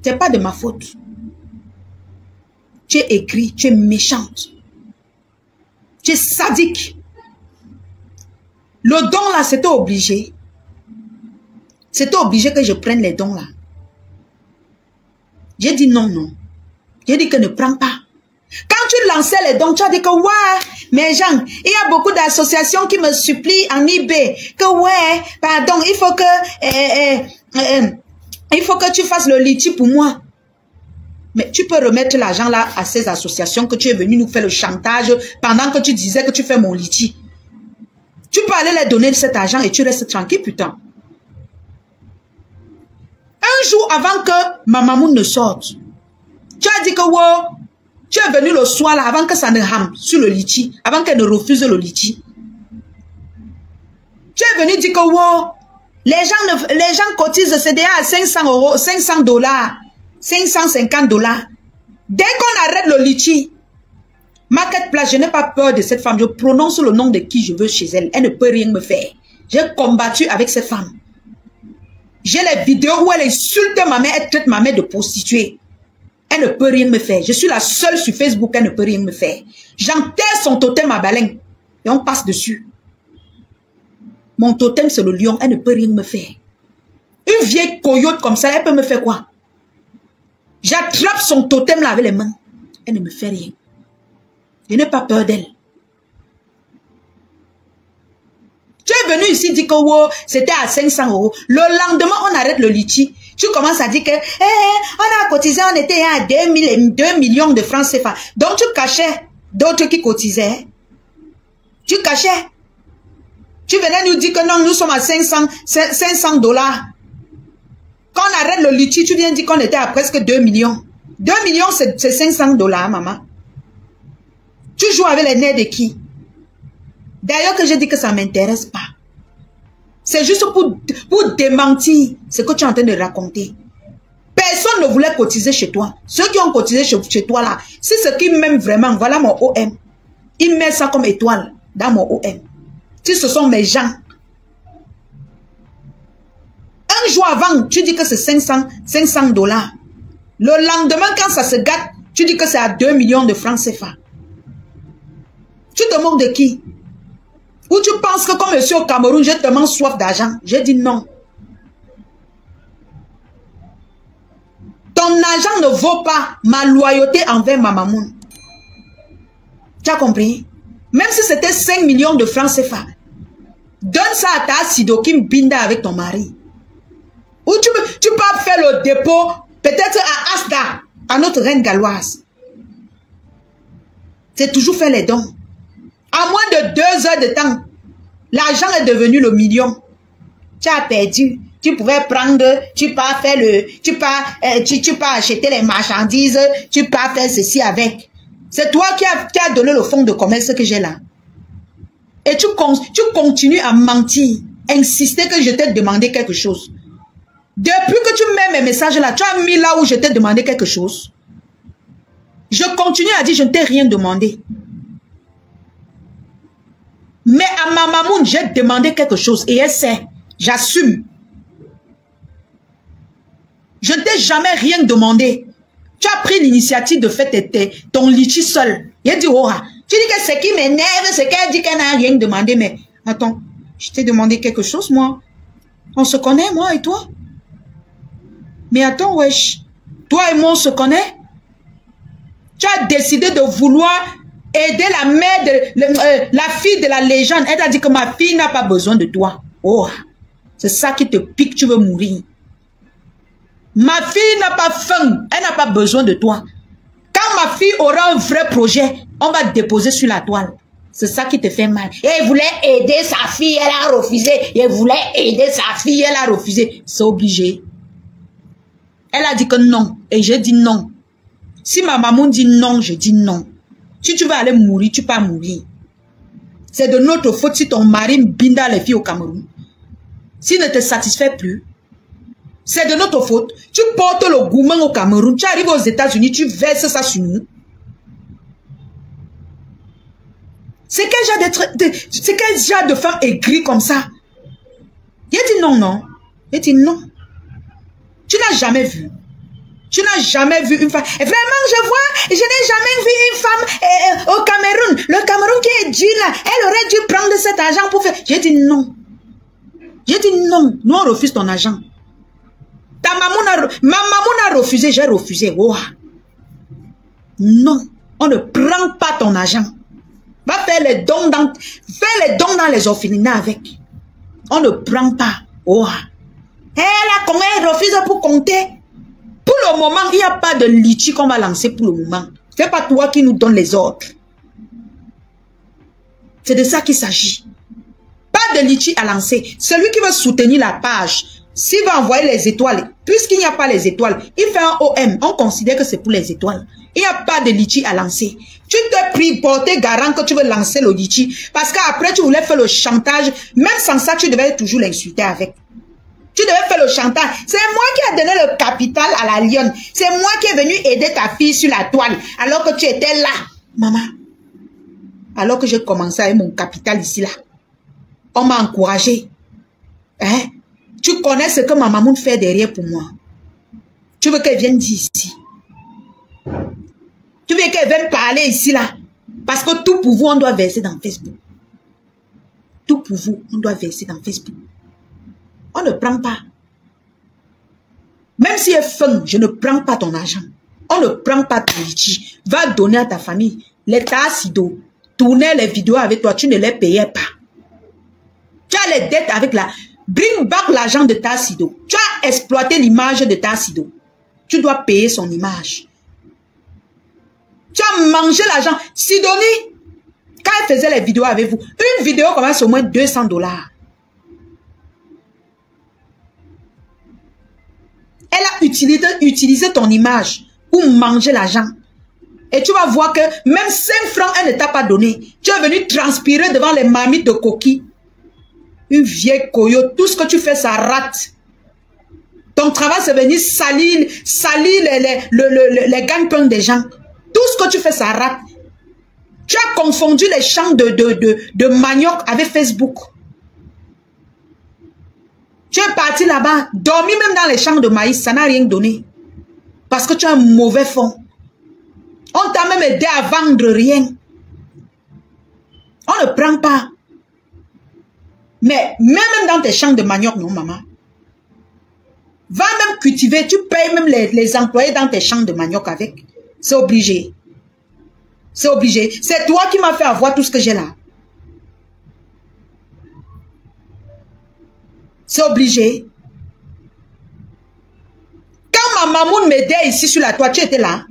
Ce n'est pas de ma faute. Tu es aigrie, tu es méchante. Tu es sadique. Le don là, c'était obligé. C'était obligé que je prenne les dons là. J'ai dit non, non. J'ai dit que ne prends pas. Quand tu lançais les dons, tu as dit que ouais, mais Jean, il y a beaucoup d'associations qui me supplient en eBay. Que ouais, pardon, il faut que tu fasses le litchi pour moi. Mais tu peux remettre l'argent là à ces associations que tu es venu nous faire le chantage pendant que tu disais que tu fais mon litchi. Tu peux aller les donner cet argent et tu restes tranquille, putain. Un jour avant que ma maman ne sorte, tu as dit que wow, tu es venu le soir là avant que ça ne rame sur le litchi, avant qu'elle ne refuse le litchi. Tu es venu dire que wow, les gens cotisent CDA à 500 €, 500 $, 550 $. Dès qu'on arrête le litchi, Marketplace, je n'ai pas peur de cette femme. Je prononce le nom de qui je veux chez elle. Elle ne peut rien me faire. J'ai combattu avec cette femme. J'ai les vidéos où elle insulte ma mère, elle traite ma mère de prostituée. Elle ne peut rien me faire. Je suis la seule sur Facebook, elle ne peut rien me faire. J'enterre son totem à baleine et on passe dessus. Mon totem, c'est le lion, elle ne peut rien me faire. Une vieille coyote comme ça, elle peut me faire quoi? J'attrape son totem là avec les mains. Elle ne me fait rien. Je n'ai pas peur d'elle. Tu es venu ici dire que wow, c'était à 500 €. Le lendemain, on arrête le litchi. Tu commences à dire que on a cotisé, on était à 2 millions de francs CFA. Donc tu cachais d'autres qui cotisaient. Tu cachais. Tu venais nous dire que non, nous sommes à 500 $. Quand on arrête le litchi, tu viens dire qu'on était à presque 2 millions. 2 millions, c'est 500 $, maman. Tu joues avec les nerfs de qui? D'ailleurs que j'ai dit que ça ne m'intéresse pas. C'est juste pour démentir ce que tu es en train de raconter. Personne ne voulait cotiser chez toi. Ceux qui ont cotisé chez toi là, c'est ce qui m'aiment vraiment. Voilà mon OM. Ils mettent ça comme étoile dans mon OM. Si ce sont mes gens. Un jour avant, tu dis que c'est 500 $. Le lendemain, quand ça se gâte, tu dis que c'est à 2 millions de francs CFA. Tu te moques de qui? Ou tu penses que comme je suis au Cameroun, j'ai tellement soif d'argent? J'ai dit non. Ton argent ne vaut pas ma loyauté envers ma maman. Tu as compris? Même si c'était 5 millions de francs CFA, donne ça à ta Sidokim Binda avec ton mari. Ou tu peux faire le dépôt, peut-être à Asda, à notre reine galloise. C'est toujours faire les dons. À moins de 2 heures de temps, l'argent est devenu le million. Tu as perdu. Tu pouvais prendre, tu peux faire tu peux acheter les marchandises, tu peux faire ceci avec. C'est toi qui as donné le fonds de commerce que j'ai là. Et tu continues à mentir, insister que je t'ai demandé quelque chose. Depuis que tu mets mes messages là, tu as mis là où je t'ai demandé quelque chose. Je continue à dire je ne t'ai rien demandé. Mais à ma maman, j'ai demandé quelque chose et elle sait. J'assume. Je ne t'ai jamais rien demandé. Tu as pris l'initiative de faire ton litchi seul. Il dit, oh, tu dis que ce qui m'énerve, c'est qu'elle dit qu'elle n'a rien demandé. Mais attends, je t'ai demandé quelque chose, moi. On se connaît, moi et toi. Mais attends, wesh. Toi et moi, on se connaît. Tu as décidé de vouloir aider la mère, la fille de la légende. Elle a dit que ma fille n'a pas besoin de toi. Oh, c'est ça qui te pique, tu veux mourir. Ma fille n'a pas faim, elle n'a pas besoin de toi. Quand ma fille aura un vrai projet, on va déposer sur la toile. C'est ça qui te fait mal. Elle voulait aider sa fille, elle a refusé. Elle voulait aider sa fille, elle a refusé. C'est obligé. Elle a dit que non. Et j'ai dit non. Si ma maman dit non, je dis non. Si tu veux aller mourir, tu peux mourir. C'est de notre faute si ton mari binda les filles au Cameroun. S'il ne te satisfait plus, c'est de notre faute. Tu portes le gourmand au Cameroun, tu arrives aux États-Unis, tu verses ça sur nous. C'est quel genre de femme aigrie comme ça? Il a dit non, non. Il a dit non. Tu n'as jamais vu. Tu n'as jamais vu une femme. Et vraiment, je n'ai jamais vu une femme au Cameroun. Le Cameroun qui est dur là, elle aurait dû prendre cet argent pour faire. J'ai dit non. J'ai dit non. Nous, on refuse ton argent. Ma maman a refusé, j'ai refusé. Oh. Non, on ne prend pas ton argent. Va faire les dons dans les orphelinats avec. On ne prend pas. Oh. Elle refuse pour compter. Pour le moment, il n'y a pas de litchi qu'on va lancer pour le moment. Ce n'est pas toi qui nous donne les ordres. C'est de ça qu'il s'agit. Pas de litchi à lancer. Celui qui veut soutenir la page, s'il va envoyer les étoiles, puisqu'il n'y a pas les étoiles, il fait un OM. On considère que c'est pour les étoiles. Il n'y a pas de litchi à lancer. Tu te pries porter garant que tu veux lancer le litchi. Parce qu'après, tu voulais faire le chantage. Même sans ça, tu devais toujours l'insulter avec. Tu devais faire le chantage. C'est moi qui ai donné le capital à la lionne. C'est moi qui est venu aider ta fille sur la toile. Alors que tu étais là. Maman. Alors que j'ai commencé avec mon capital ici, là. On m'a encouragé. Hein? Tu connais ce que ma maman fait derrière pour moi. Tu veux qu'elle vienne dire ici. Tu veux qu'elle vienne parler ici, là. Parce que tout pour vous, on doit verser dans Facebook. Tout pour vous, on doit verser dans Facebook. On ne prend pas. Même si elle est fun, je ne prends pas ton argent. On ne prend pas ton litchi. Va donner à ta famille. Les tassidos. Tourner les vidéos avec toi, tu ne les payais pas. Tu as les dettes avec la... Bring back l'argent de Tassido. Tu as exploité l'image de Tassido. Tu dois payer son image. Tu as mangé l'argent. Sidonie, quand elle faisait les vidéos avec vous, une vidéo commence au moins $200. Elle a utilisé ton image pour manger l'argent. Et tu vas voir que même 5 francs, elle ne t'a pas donné. Tu es venu transpirer devant les mamies de coquilles. Une vieille coyote, tout ce que tu fais, ça rate. Ton travail, c'est venir salir les gagne-pain des gens. Tout ce que tu fais, ça rate. Tu as confondu les champs de manioc avec Facebook. Tu es parti là-bas, dormi même dans les champs de maïs, ça n'a rien donné. Parce que tu as un mauvais fond. On t'a même aidé à vendre rien. On ne prend pas. Mais même dans tes champs de manioc, non, maman. Va même cultiver, tu payes même les employés dans tes champs de manioc avec. C'est obligé. C'est obligé. C'est toi qui m'as fait avoir tout ce que j'ai là. C'est obligé. Quand ma maman m'aidait ici sur la toile, tu étais là.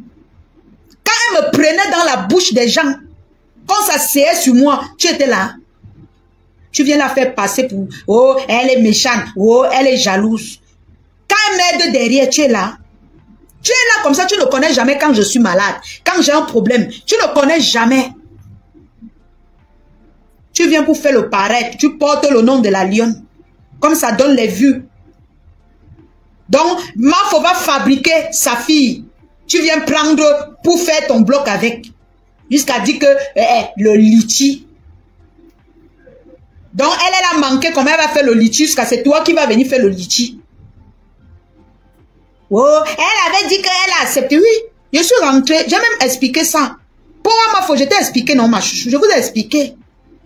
Quand elle me prenait dans la bouche des gens, quand ça s'essayait sur moi, tu étais là. Tu viens la faire passer pour, oh, elle est méchante, oh, elle est jalouse. Quand elle m'aide derrière, tu es là. Tu es là comme ça, tu ne connais jamais quand je suis malade, quand j'ai un problème. Tu ne connais jamais. Tu viens pour faire le paraître, tu portes le nom de la lionne. Comme ça donne les vues. Donc, Mafo va fabriquer sa fille. Tu viens prendre pour faire ton bloc avec. Jusqu'à dire que le litchi. Donc, elle a manqué comment elle va faire le litchi jusqu'à c'est toi qui vas venir faire le litchi. Oh, elle avait dit qu'elle a accepté. Oui, je suis rentrée. J'ai même expliqué ça. Pour moi, je t'ai expliqué, non, ma chouchou. Je vous ai expliqué.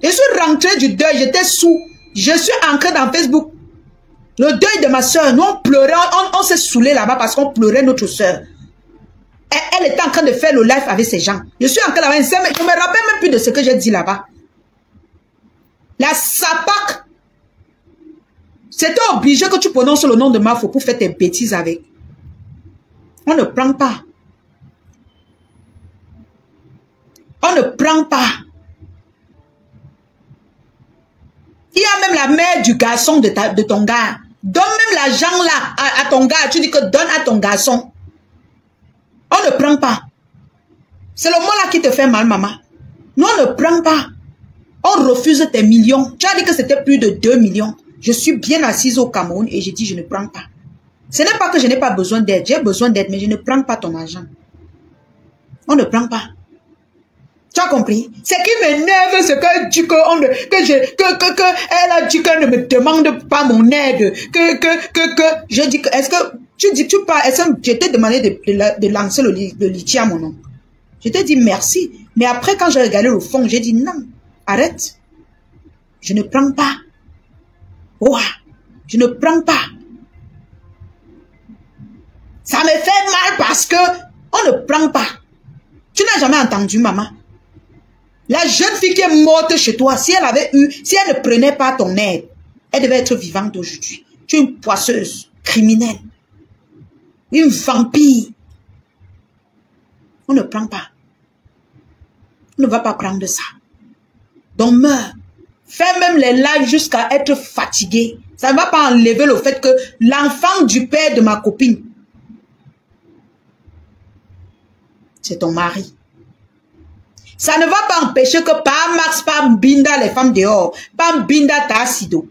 Je suis rentrée du deuil. J'étais sous. Je suis ancrée dans Facebook. Le deuil de ma soeur. Nous, on pleurait. On s'est saoulé là-bas parce qu'on pleurait notre soeur. Elle était en train de faire le live avec ces gens. Je suis ancrée là-bas. Je ne me rappelle même plus de ce que j'ai dit là-bas. La SAPAC. C'était obligé que tu prononces le nom de Mafo pour faire tes bêtises avec. On ne prend pas. On ne prend pas. Il y a même la mère du garçon de ton gars. Donne même l'argent là à ton gars. Tu dis que donne à ton garçon. On ne prend pas. C'est le mot là qui te fait mal, maman. Nous, on ne prend pas. On refuse tes millions. Tu as dit que c'était plus de 2 millions. Je suis bien assise au Cameroun et j'ai dit je ne prends pas. Ce n'est pas que je n'ai pas besoin d'aide. J'ai besoin d'aide, mais je ne prends pas ton argent. On ne prend pas. Tu as compris? Ce qui m'énerve, c'est qu'elle dit elle a dit qu'elle ne me demande pas mon aide. Je dis que, est-ce que, tu dis, tu parles, est-ce que je t'ai demandé de lancer le litchi à mon nom? Je t'ai dit merci. Mais après, quand j'ai regardé le fond, j'ai dit non, arrête. Je ne prends pas. Oh, je ne prends pas. Ça me fait mal parce que on ne prend pas. Tu n'as jamais entendu, maman. La jeune fille qui est morte chez toi, si elle ne prenait pas ton aide, elle devait être vivante aujourd'hui. Tu es une poisseuse, criminelle. Une vampire. On ne prend pas. On ne va pas prendre ça. Donc meurs. Fais même les lives jusqu'à être fatigué. Ça ne va pas enlever le fait que l'enfant du père de ma copine, c'est ton mari. Ça ne va pas empêcher que par Max, par Mbinda, les femmes dehors, par Mbinda, ta Sido.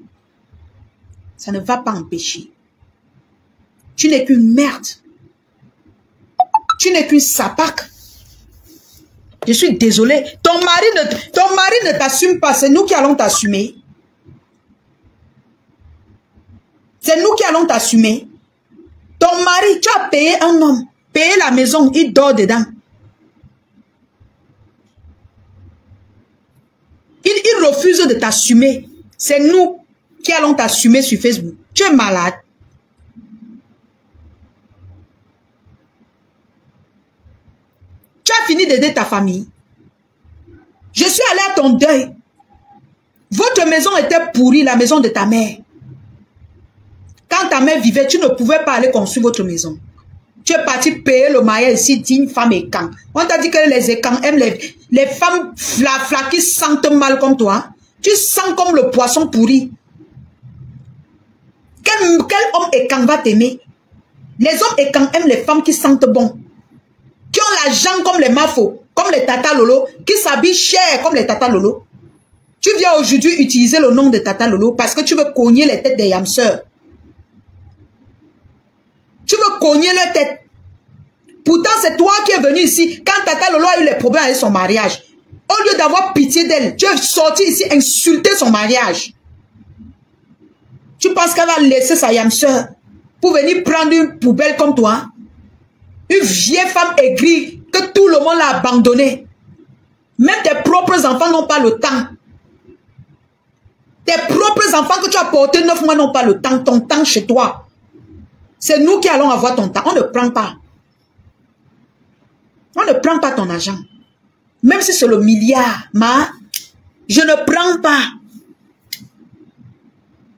Ça ne va pas empêcher. Tu n'es qu'une merde. Tu n'es qu'une sapac. Je suis désolée. Ton mari ne t'assume pas. C'est nous qui allons t'assumer. C'est nous qui allons t'assumer. Ton mari, tu as payé un homme. Payé la maison, il dort dedans. Il refuse de t'assumer. C'est nous qui allons t'assumer sur Facebook. Tu es malade. Tu as fini d'aider ta famille. Je suis allée à ton deuil. Votre maison était pourrie, la maison de ta mère. Quand ta mère vivait, tu ne pouvais pas aller construire votre maison. Tu es parti payer le mariage ici d'une femme écan. On t'a dit que les écans aiment les femmes fla qui sentent mal comme toi. Tu sens comme le poisson pourri. Quel homme écan va t'aimer? Les hommes écans aiment les femmes qui sentent bon. Qui ont l'argent comme les mafos, comme les Tata Lolo, qui s'habillent cher comme les Tata Lolo. Tu viens aujourd'hui utiliser le nom de Tata Lolo parce que tu veux cogner les têtes des yamseurs. Tu veux cogner leur tête. Pourtant, c'est toi qui es venu ici quand Tata Lolo a eu les problèmes avec son mariage. Au lieu d'avoir pitié d'elle, tu es sorti ici insulter son mariage. Tu penses qu'elle va laisser sa yamseur pour venir prendre une poubelle comme toi? Une vieille femme aigrie que tout le monde l'a abandonnée. Même tes propres enfants n'ont pas le temps. Tes propres enfants que tu as portés 9 mois n'ont pas le temps. Ton temps chez toi. C'est nous qui allons avoir ton temps. On ne prend pas. On ne prend pas ton argent. Même si c'est le milliard. Je ne prends pas.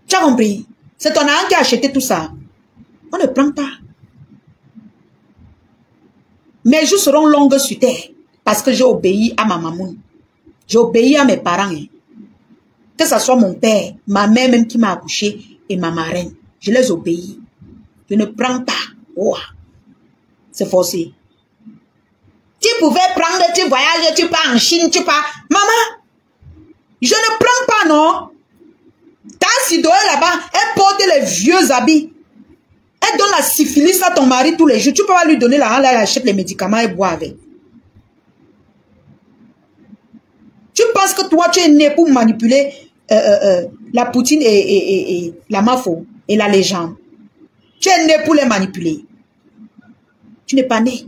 Tu as compris? C'est ton argent qui a acheté tout ça. On ne prend pas. Mes jours seront longues sur terre. Parce que j'ai obéi à ma maman. J'ai obéi à mes parents. Que ce soit mon père, ma mère même qui m'a accouché et ma marraine. Je les obéis. Je ne prends pas. Oh. C'est forcé. Tu pouvais prendre, tu voyages, tu pars en Chine, tu pars. Maman, je ne prends pas, non. Ta Sido est là-bas, elle porte les vieux habits. Elle donne la syphilis à ton mari tous les jours. Tu peux pas lui donner l'argent, là, elle achète les médicaments et boit avec. Tu penses que toi, tu es né pour manipuler la Poutine et la Mafo et la légende. Tu es né pour les manipuler. Tu n'es pas né.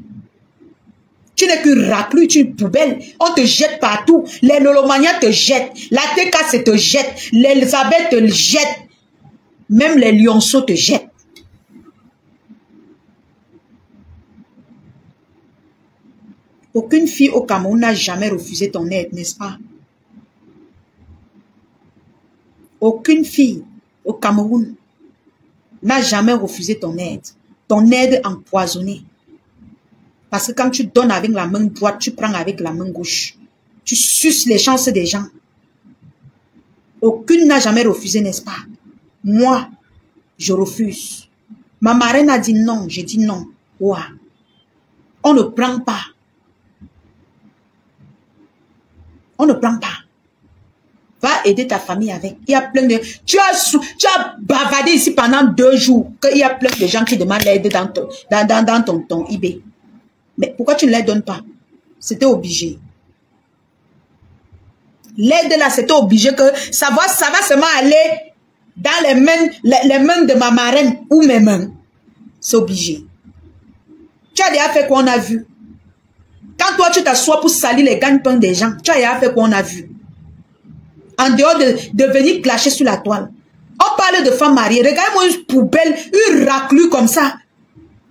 Tu n'es qu'une raclure, tu es une poubelle. On te jette partout. Les Lolomania te jettent. La TKC te jette. L'Elisabeth te jette. Même les lionceaux te jettent. Aucune fille au Cameroun n'a jamais refusé ton aide, n'est-ce pas? Aucune fille au Cameroun n'a jamais refusé ton aide empoisonnée. Parce que quand tu donnes avec la main droite, tu prends avec la main gauche. Tu suces les chances des gens. Aucune n'a jamais refusé, n'est-ce pas? Moi, je refuse. Ma marraine a dit non, j'ai dit non. Wow. On ne prend pas. On ne prend pas. Va aider ta famille avec. Il y a plein de... Tu as bavardé ici pendant 2 jours. Qu'il y a plein de gens qui demandent l'aide dans ton eBay. Mais pourquoi tu ne les donnes pas? C'était obligé. L'aide là, c'était obligé que ça va seulement aller dans les mains de ma marraine ou mes mains. C'est obligé. Tu as déjà fait quoi on a vu? Quand toi, tu t'assois pour salir les gagne-pains des gens, tu as déjà fait quoi on a vu? En dehors de venir clasher sur la toile. On parle de femmes mariées. Regarde-moi une poubelle, une raclure comme ça.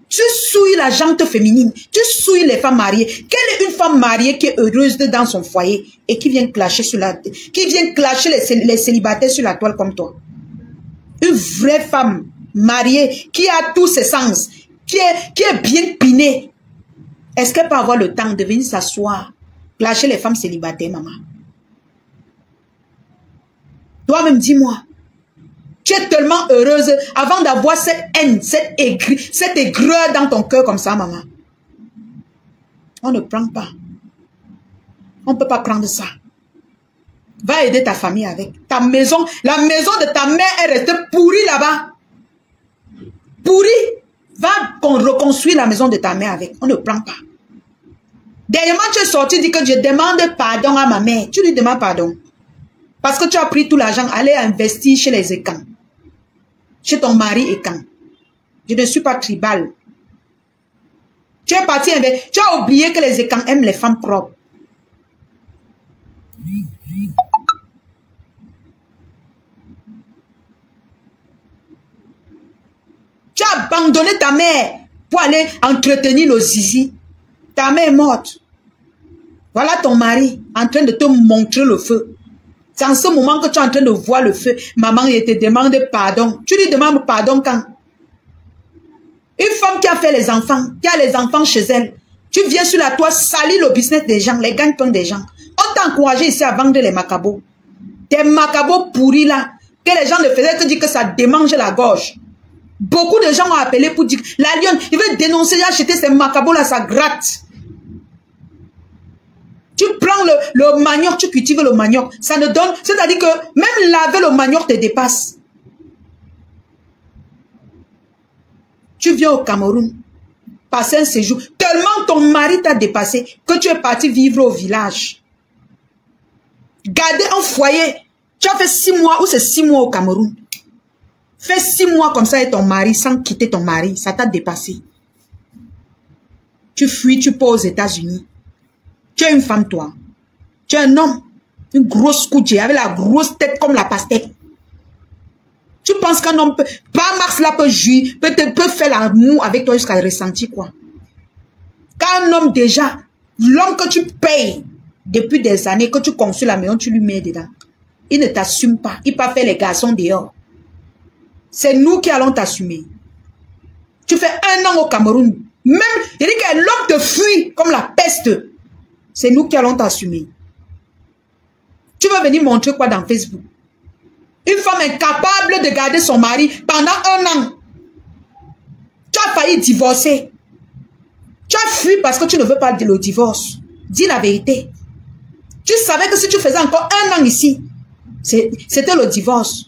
Tu souilles la jante féminine. Tu souilles les femmes mariées. Quelle est une femme mariée qui est heureuse dans son foyer et qui vient clasher les célibataires sur la toile comme toi? Une vraie femme mariée qui a tous ses sens. qui est bien pinée, est-ce qu'elle peut avoir le temps de venir s'asseoir, lâcher les femmes célibataires, maman? Toi-même, dis-moi. Tu es tellement heureuse avant d'avoir cette haine, cette aigreur dans ton cœur comme ça, maman. On ne prend pas. On ne peut pas prendre ça. Va aider ta famille avec. Ta maison, la maison de ta mère est restée pourrie là-bas. Pourrie. Va reconstruire la maison de ta mère avec. On ne prend pas. Dernièrement, tu es sorti, dis que je demande pardon à ma mère. Tu lui demandes pardon. Parce que tu as pris tout l'argent, aller investir chez les Ekans. Chez ton mari Ekan. Je ne suis pas tribal. Tu es parti, tu as oublié que les Ekans aiment les femmes propres. Tu as abandonné ta mère pour aller entretenir le zizi. Ta mère est morte. Voilà ton mari en train de te montrer le feu. C'est en ce moment que tu es en train de voir le feu. Maman, elle te demande pardon. Tu lui demandes pardon quand? Une femme qui a fait les enfants, qui a les enfants chez elle, tu viens sur la toile salir le business des gens, les gagne-pain des gens. On t'a encouragé ici à vendre les macabots. Des macabots pourris là, que les gens ne faisaient que dire que ça démange la gorge. Beaucoup de gens ont appelé pour dire, la lionne, il veut dénoncer, j'ai acheté ces macabots là, ça gratte. Tu prends le manioc, tu cultives le manioc. Ça ne donne, c'est-à-dire que même laver le manioc te dépasse. Tu viens au Cameroun, passer un séjour. Tellement ton mari t'a dépassé que tu es parti vivre au village. Garder un foyer. Tu as fait 6 mois ou c'est 6 mois au Cameroun. Fais 6 mois comme ça avec ton mari sans quitter ton mari. Ça t'a dépassé. Tu fuis, tu pars aux États-Unis. Tu es une femme, toi. Tu es un homme. Une grosse couche avec la grosse tête comme la pastèque. Tu penses qu'un homme peut... Pas Max là peut jouir, peut faire l'amour avec toi jusqu'à ressentir quoi. Quand un homme déjà, l'homme que tu payes depuis des années, que tu construis la maison, tu lui mets dedans. Il ne t'assume pas. Il peut faire les garçons dehors. C'est nous qui allons t'assumer. Tu fais 1 an au Cameroun. Même, il dit que l'homme te fuit comme la peste. C'est nous qui allons t'assumer. Tu vas venir montrer quoi dans Facebook? Une femme incapable de garder son mari pendant 1 an. Tu as failli divorcer. Tu as fui parce que tu ne veux pas le divorce. Dis la vérité. Tu savais que si tu faisais encore 1 an ici, c'était le divorce.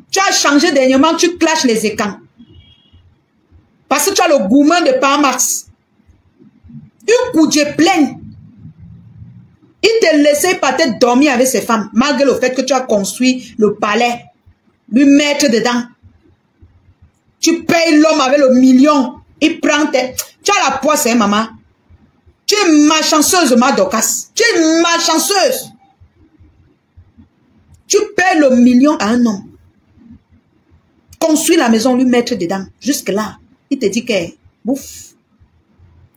Tu as changé dernièrement, tu clashes les Ekans. Parce que tu as le gourmand de Parmax. Une coudée pleine. Il te laissait peut-être dormir avec ses femmes, malgré le fait que tu as construit le palais, lui mettre dedans. Tu payes l'homme avec le million, il prend tes... Tu as la poisse, hein, maman. Tu es malchanceuse, ma Docas. Tu es malchanceuse. Tu payes le million à un homme. Construis la maison, lui mettre dedans. Jusque là, il te dit que, bouf,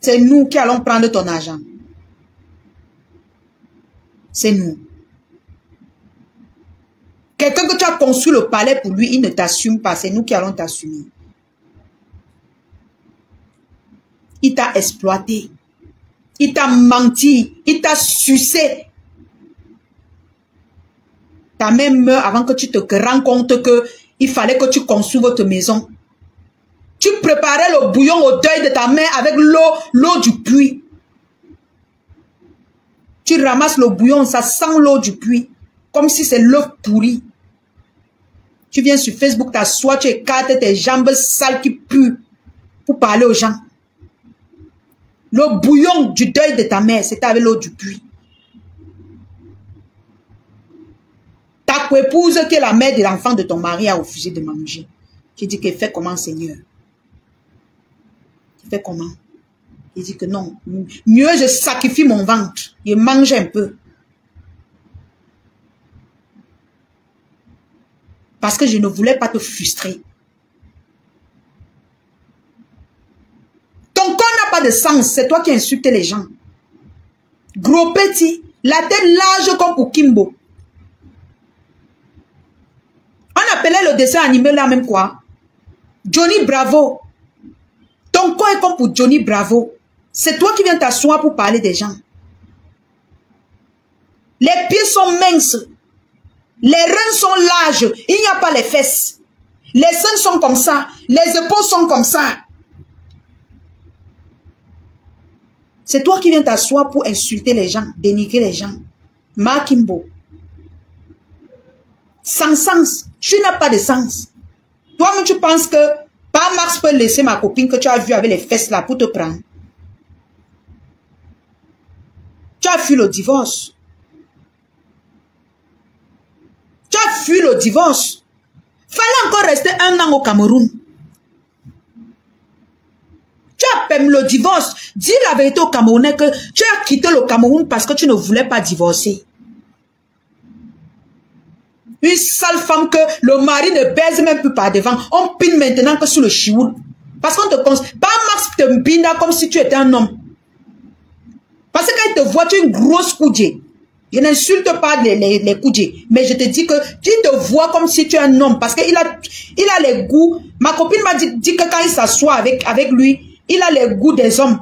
c'est nous qui allons prendre ton argent. C'est nous. Quelqu'un que tu as construit le palais pour lui, il ne t'assume pas. C'est nous qui allons t'assumer. Il t'a exploité. Il t'a menti. Il t'a sucé. Ta mère meurt avant que tu te rends compte qu'il fallait que tu construises votre maison. Tu préparais le bouillon au deuil de ta mère avec l'eau du puits. Tu ramasses le bouillon, ça sent l'eau du puits. Comme si c'est l'eau pourrie. Tu viens sur Facebook, t'assois, tu écartes tes jambes sales qui puent pour parler aux gens. Le bouillon du deuil de ta mère, c'était avec l'eau du puits. Ta coépouse, qui est la mère de l'enfant de ton mari, a refusé de manger. Tu dis que fais comment, Seigneur? Tu fais comment? Il dit que non, mieux je sacrifie mon ventre, je mange un peu. Parce que je ne voulais pas te frustrer. Ton corps n'a pas de sens, c'est toi qui insultes les gens. Gros petit, la tête large comme pour Kimbo. On appelait le dessin animé là même quoi? Johnny Bravo. Ton corps est comme pour Johnny Bravo. C'est toi qui viens t'asseoir pour parler des gens. Les pieds sont minces. Les reins sont larges. Il n'y a pas les fesses. Les seins sont comme ça. Les épaules sont comme ça. C'est toi qui viens t'asseoir pour insulter les gens, dénigrer les gens. Makimbo. Sans sens. Tu n'as pas de sens. Toi-même, tu penses que pas Max peut laisser ma copine que tu as vue avec les fesses là pour te prendre. Tu as fui le divorce. Tu as fui le divorce. Fallait encore rester 1 an au Cameroun. Tu as permis le divorce. Dis la vérité aux Camerounais que tu as quitté le Cameroun parce que tu ne voulais pas divorcer. Une sale femme que le mari ne baise même plus par devant. On pine maintenant que sur le chioul. Parce qu'on te conseille. Pas Max te pine comme si tu étais un homme. Parce que quand il te voit, tu es une grosse coudée. Je n'insulte pas les coudées. Mais je te dis que tu te vois comme si tu es un homme. Parce qu'il a les goûts. Ma copine m'a dit que quand il s'assoit avec lui, il a les goûts des hommes.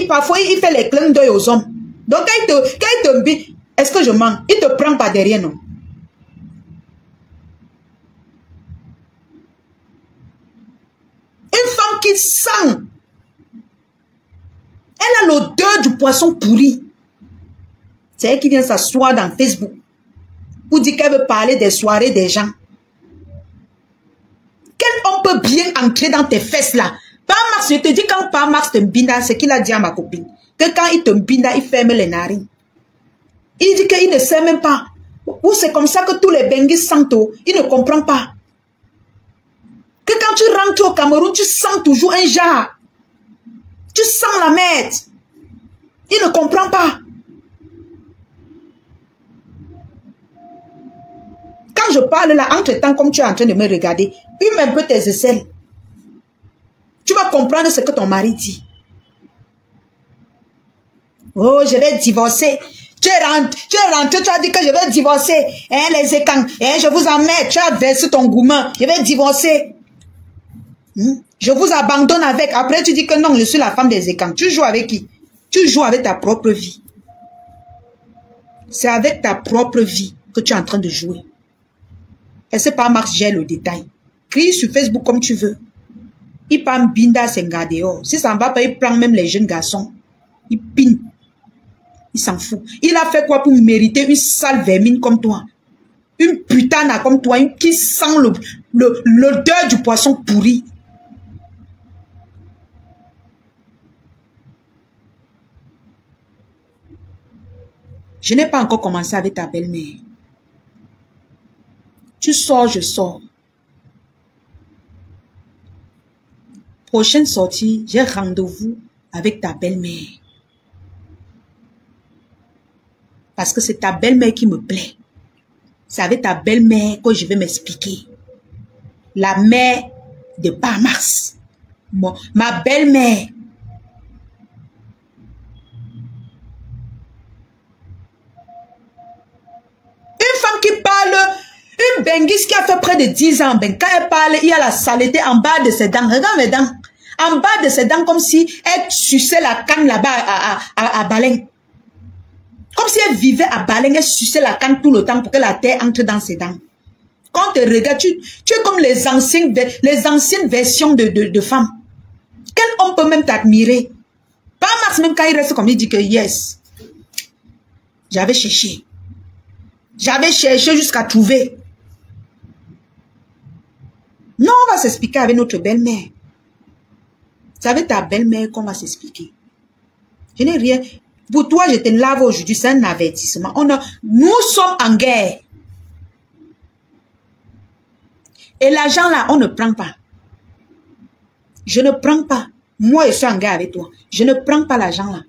Parfois, il fait les clins d'œil aux hommes. Donc, quand il te dit, est-ce que je mens? Il te prend pas derrière, non? Une femme qui sent. Elle a l'odeur du poisson pourri. C'est elle qui vient s'asseoir dans Facebook pour dire qu'elle veut parler des soirées des gens. Quel homme peut bien entrer dans tes fesses là? Pas Max, je te dis quand pas Max te mbinda, c'est qu'il a dit à ma copine. Que quand il te mbinda, il ferme les narines. Il dit qu'il ne sait même pas. Ou c'est comme ça que tous les benguis sentent. Il ne comprend pas. Que quand tu rentres au Cameroun, tu sens toujours un jar. Tu sens la merde. Il ne comprend pas. Quand je parle là, entre-temps, comme tu es en train de me regarder, hume un peu tes aisselles. Tu vas comprendre ce que ton mari dit. Oh, je vais divorcer. Tu es rentré, tu as dit que je vais divorcer. Hein, les écans, hein, je vous emmène. Tu as versé ton gourmand. Je vais divorcer. Je vous abandonne avec. Après, tu dis que non, je suis la femme des écans. Tu joues avec qui? Tu joues avec ta propre vie. C'est avec ta propre vie que tu es en train de jouer. Et c'est pas Max gère le détail. Crie sur Facebook comme tu veux. Il prend Binda Sengadeo. Si ça ne va pas, il prend même les jeunes garçons. Il pine. Il s'en fout. Il a fait quoi pour mériter une sale vermine comme toi? Une putana comme toi, qui sent l'odeur du poisson pourri. Je n'ai pas encore commencé avec ta belle-mère. Tu sors, je sors. Prochaine sortie, j'ai rendez-vous avec ta belle-mère. Parce que c'est ta belle-mère qui me plaît. C'est avec ta belle-mère que je vais m'expliquer. La mère de Bahamas. Ma belle-mère. Une femme qui parle, une benguise qui a fait près de 10 ans, ben, quand elle parle, il y a la saleté en bas de ses dents. Regarde mes dents. En bas de ses dents, comme si elle suçait la canne là-bas à Baleine. Comme si elle vivait à Baleine, elle suçait la canne tout le temps pour que la terre entre dans ses dents. Quand tu te regardes, tu es comme les anciennes versions de femmes. Quel homme peut même t'admirer? Pas Max, même quand il reste comme il dit que yes. J'avais cherché. J'avais cherché jusqu'à trouver. Non, on va s'expliquer avec notre belle-mère. C'est avec ta belle-mère qu'on va s'expliquer. Je n'ai rien. Pour toi, je te lave aujourd'hui, c'est un avertissement. Nous sommes en guerre. Et l'argent là, on ne prend pas. Je ne prends pas. Moi, je suis en guerre avec toi. Je ne prends pas l'argent là.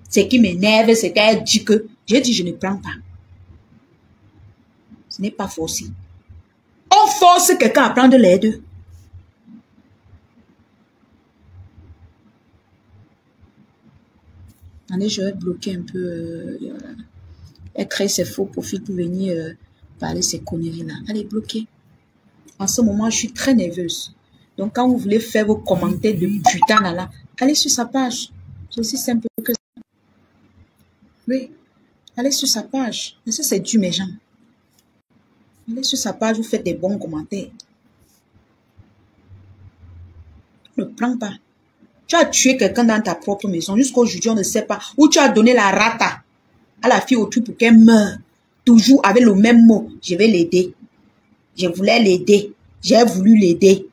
Ce qui m'énerve, c'est qu'elle dit que... J'ai dit, je ne prends pas. Ce n'est pas forcé. On force quelqu'un à prendre les deux. Allez, je vais bloquer un peu. Elle crée ses faux profils pour venir parler ces conneries-là. Allez, bloquer. En ce moment, je suis très nerveuse. Donc, quand vous voulez faire vos commentaires de putain là, allez sur sa page. C'est aussi simple que ça. Oui. Allez sur sa page. Mais ça, c'est dur, mes gens. Allez sur sa page, vous faites des bons commentaires. Ne prends pas. Tu as tué quelqu'un dans ta propre maison. Jusqu'à aujourd'hui, on ne sait pas. Où tu as donné la rata à la fille autour pour qu'elle meure. Toujours avec le même mot. Je vais l'aider. Je voulais l'aider. J'ai voulu l'aider.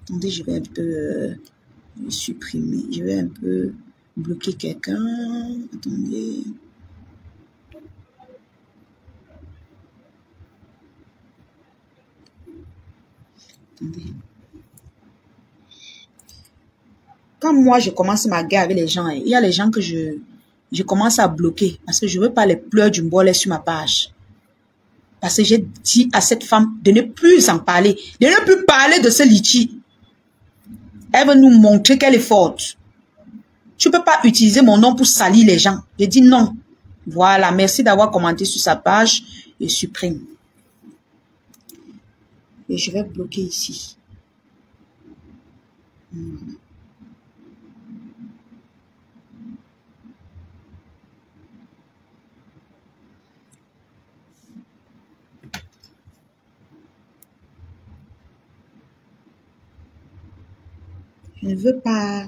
Attendez, je vais un peu supprimer. Je vais un peu bloquer quelqu'un. Attendez. Attendez. Quand moi, je commence ma guerre avec les gens, il y a les gens que je commence à bloquer parce que je ne veux pas les pleurs du mbolet sur ma page. Parce que j'ai dit à cette femme de ne plus en parler, de ne plus parler de ce litchi. Elle veut nous montrer qu'elle est forte. Tu ne peux pas utiliser mon nom pour salir les gens. Je dis non. Voilà, merci d'avoir commenté sur sa page et supprime. Et je vais bloquer ici. Je ne veux pas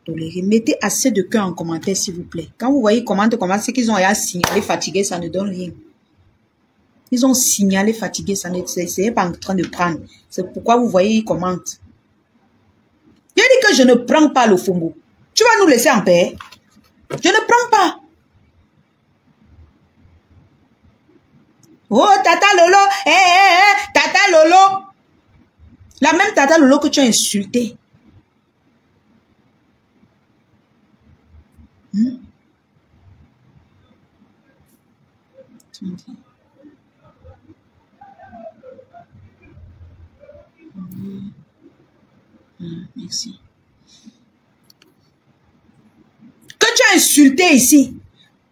tolérer. Mettez assez de cœur en commentaire, s'il vous plaît. Quand vous voyez comment c'est qu'ils ont signalé fatigué, ça ne donne rien. Ils ont signalé fatigué, ça n'est pas en train de prendre. C'est pourquoi vous voyez, ils commentent. Je dis que je ne prends pas le fongo. Tu vas nous laisser en paix. Je ne prends pas. Oh, Tata Lolo, Tata Lolo. La même Tata Lolo que tu as insulté. Merci. Que tu as insulté ici.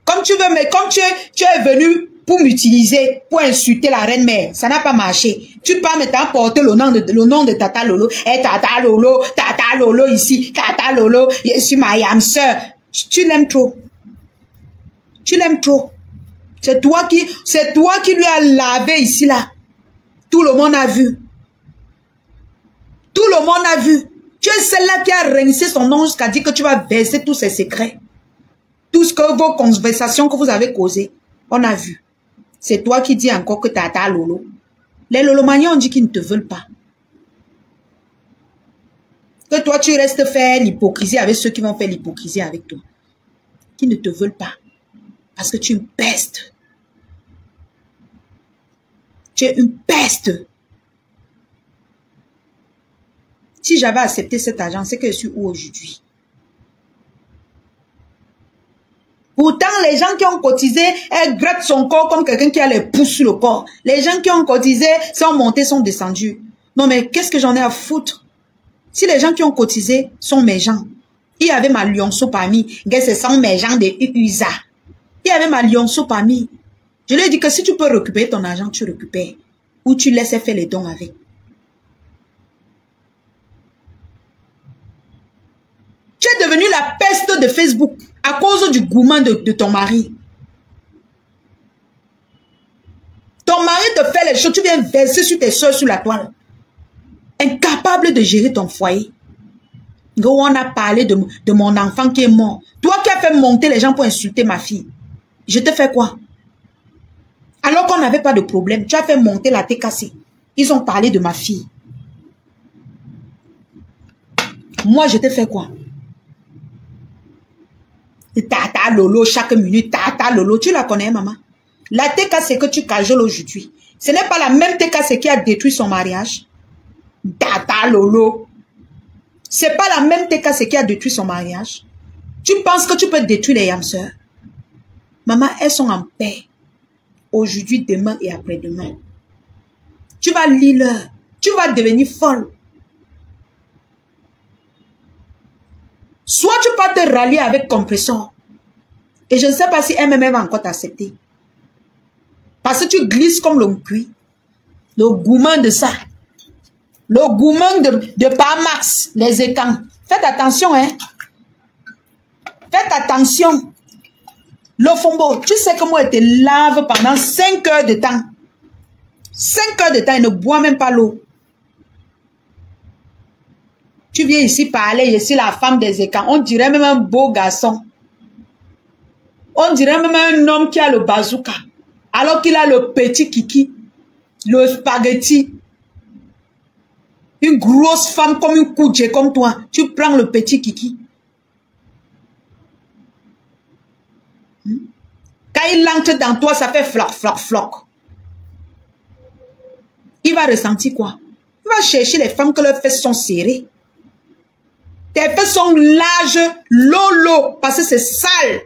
Comme tu veux, mais comme tu es venu pour m'utiliser, pour insulter la reine mère, ça n'a pas marché. Tu pars maintenant porter le nom de Tata Lolo. Tata Lolo ici, Tata Lolo, je suis ma yam sœur. Tu l'aimes trop. Tu l'aimes trop. C'est toi qui lui as lavé ici là. Tout le monde a vu. Tout le monde a vu. Tu es celle-là qui a rincé son nom jusqu'à dire que tu vas verser tous ses secrets. Tout ce que vos conversations que vous avez causées, on a vu. C'est toi qui dis encore que Tata Lolo. Les Lolomaniens ont dit qu'ils ne te veulent pas. Que toi tu restes faire l'hypocrisie avec ceux qui vont faire l'hypocrisie avec toi. Qui ne te veulent pas. Parce que tu es une peste. Tu es une peste. Si j'avais accepté cet argent, c'est que je suis où aujourd'hui? Pourtant, les gens qui ont cotisé, elles grattent son corps comme quelqu'un qui a les pouces sur le corps. Les gens qui ont cotisé, sont montés, sont descendus. Non, mais qu'est-ce que j'en ai à foutre? Si les gens qui ont cotisé sont mes gens, il y avait ma lionceau parmi, ce sont mes gens de USA. Il y avait ma lionceau parmi. Je lui ai dit que si tu peux récupérer ton argent, tu récupères. Ou tu laisses faire les dons avec. Tu es devenu la peste de Facebook à cause du gourmand de ton mari. Ton mari te fait les choses, tu viens verser sur tes soeurs sur la toile. Incapable de gérer ton foyer. On a parlé de mon enfant qui est mort. Toi qui as fait monter les gens pour insulter ma fille. Je te fais quoi? Alors qu'on n'avait pas de problème, tu as fait monter la TKC. Ils ont parlé de ma fille. Moi, je te fais quoi? Tata Lolo, chaque minute, Tata Lolo. Tu la connais, maman? La TKC que tu cajoles aujourd'hui, ce n'est pas la même TKC qui a détruit son mariage. Tata Lolo. C'est pas la même TKC qui a détruit son mariage. Tu penses que tu peux détruire les yamseurs? Maman, elles sont en paix. Aujourd'hui, demain et après-demain. Tu vas lire l'heure. Tu vas devenir folle. Soit tu vas te rallier avec compresseur. Et je ne sais pas si MMM va encore t'accepter. Parce que tu glisses comme le cuit. Le gourmand de ça. Le gourmand de Parmax, les écans. Faites attention, hein. Faites attention. Le fombo, tu sais comment elle te lave pendant 5 heures de temps. 5 heures de temps, elle ne boit même pas l'eau. Tu viens ici parler, je suis la femme des écans. On dirait même un beau garçon. On dirait même un homme qui a le bazooka. Alors qu'il a le petit kiki. Le spaghetti. Une grosse femme comme une couche comme toi. Tu prends le petit kiki. Quand il entre dans toi, ça fait floc, floc, floc. Il va ressentir quoi? Il va chercher les femmes que leurs fesses sont serrées. Tes fesses sont larges, l'eau, parce que c'est sale.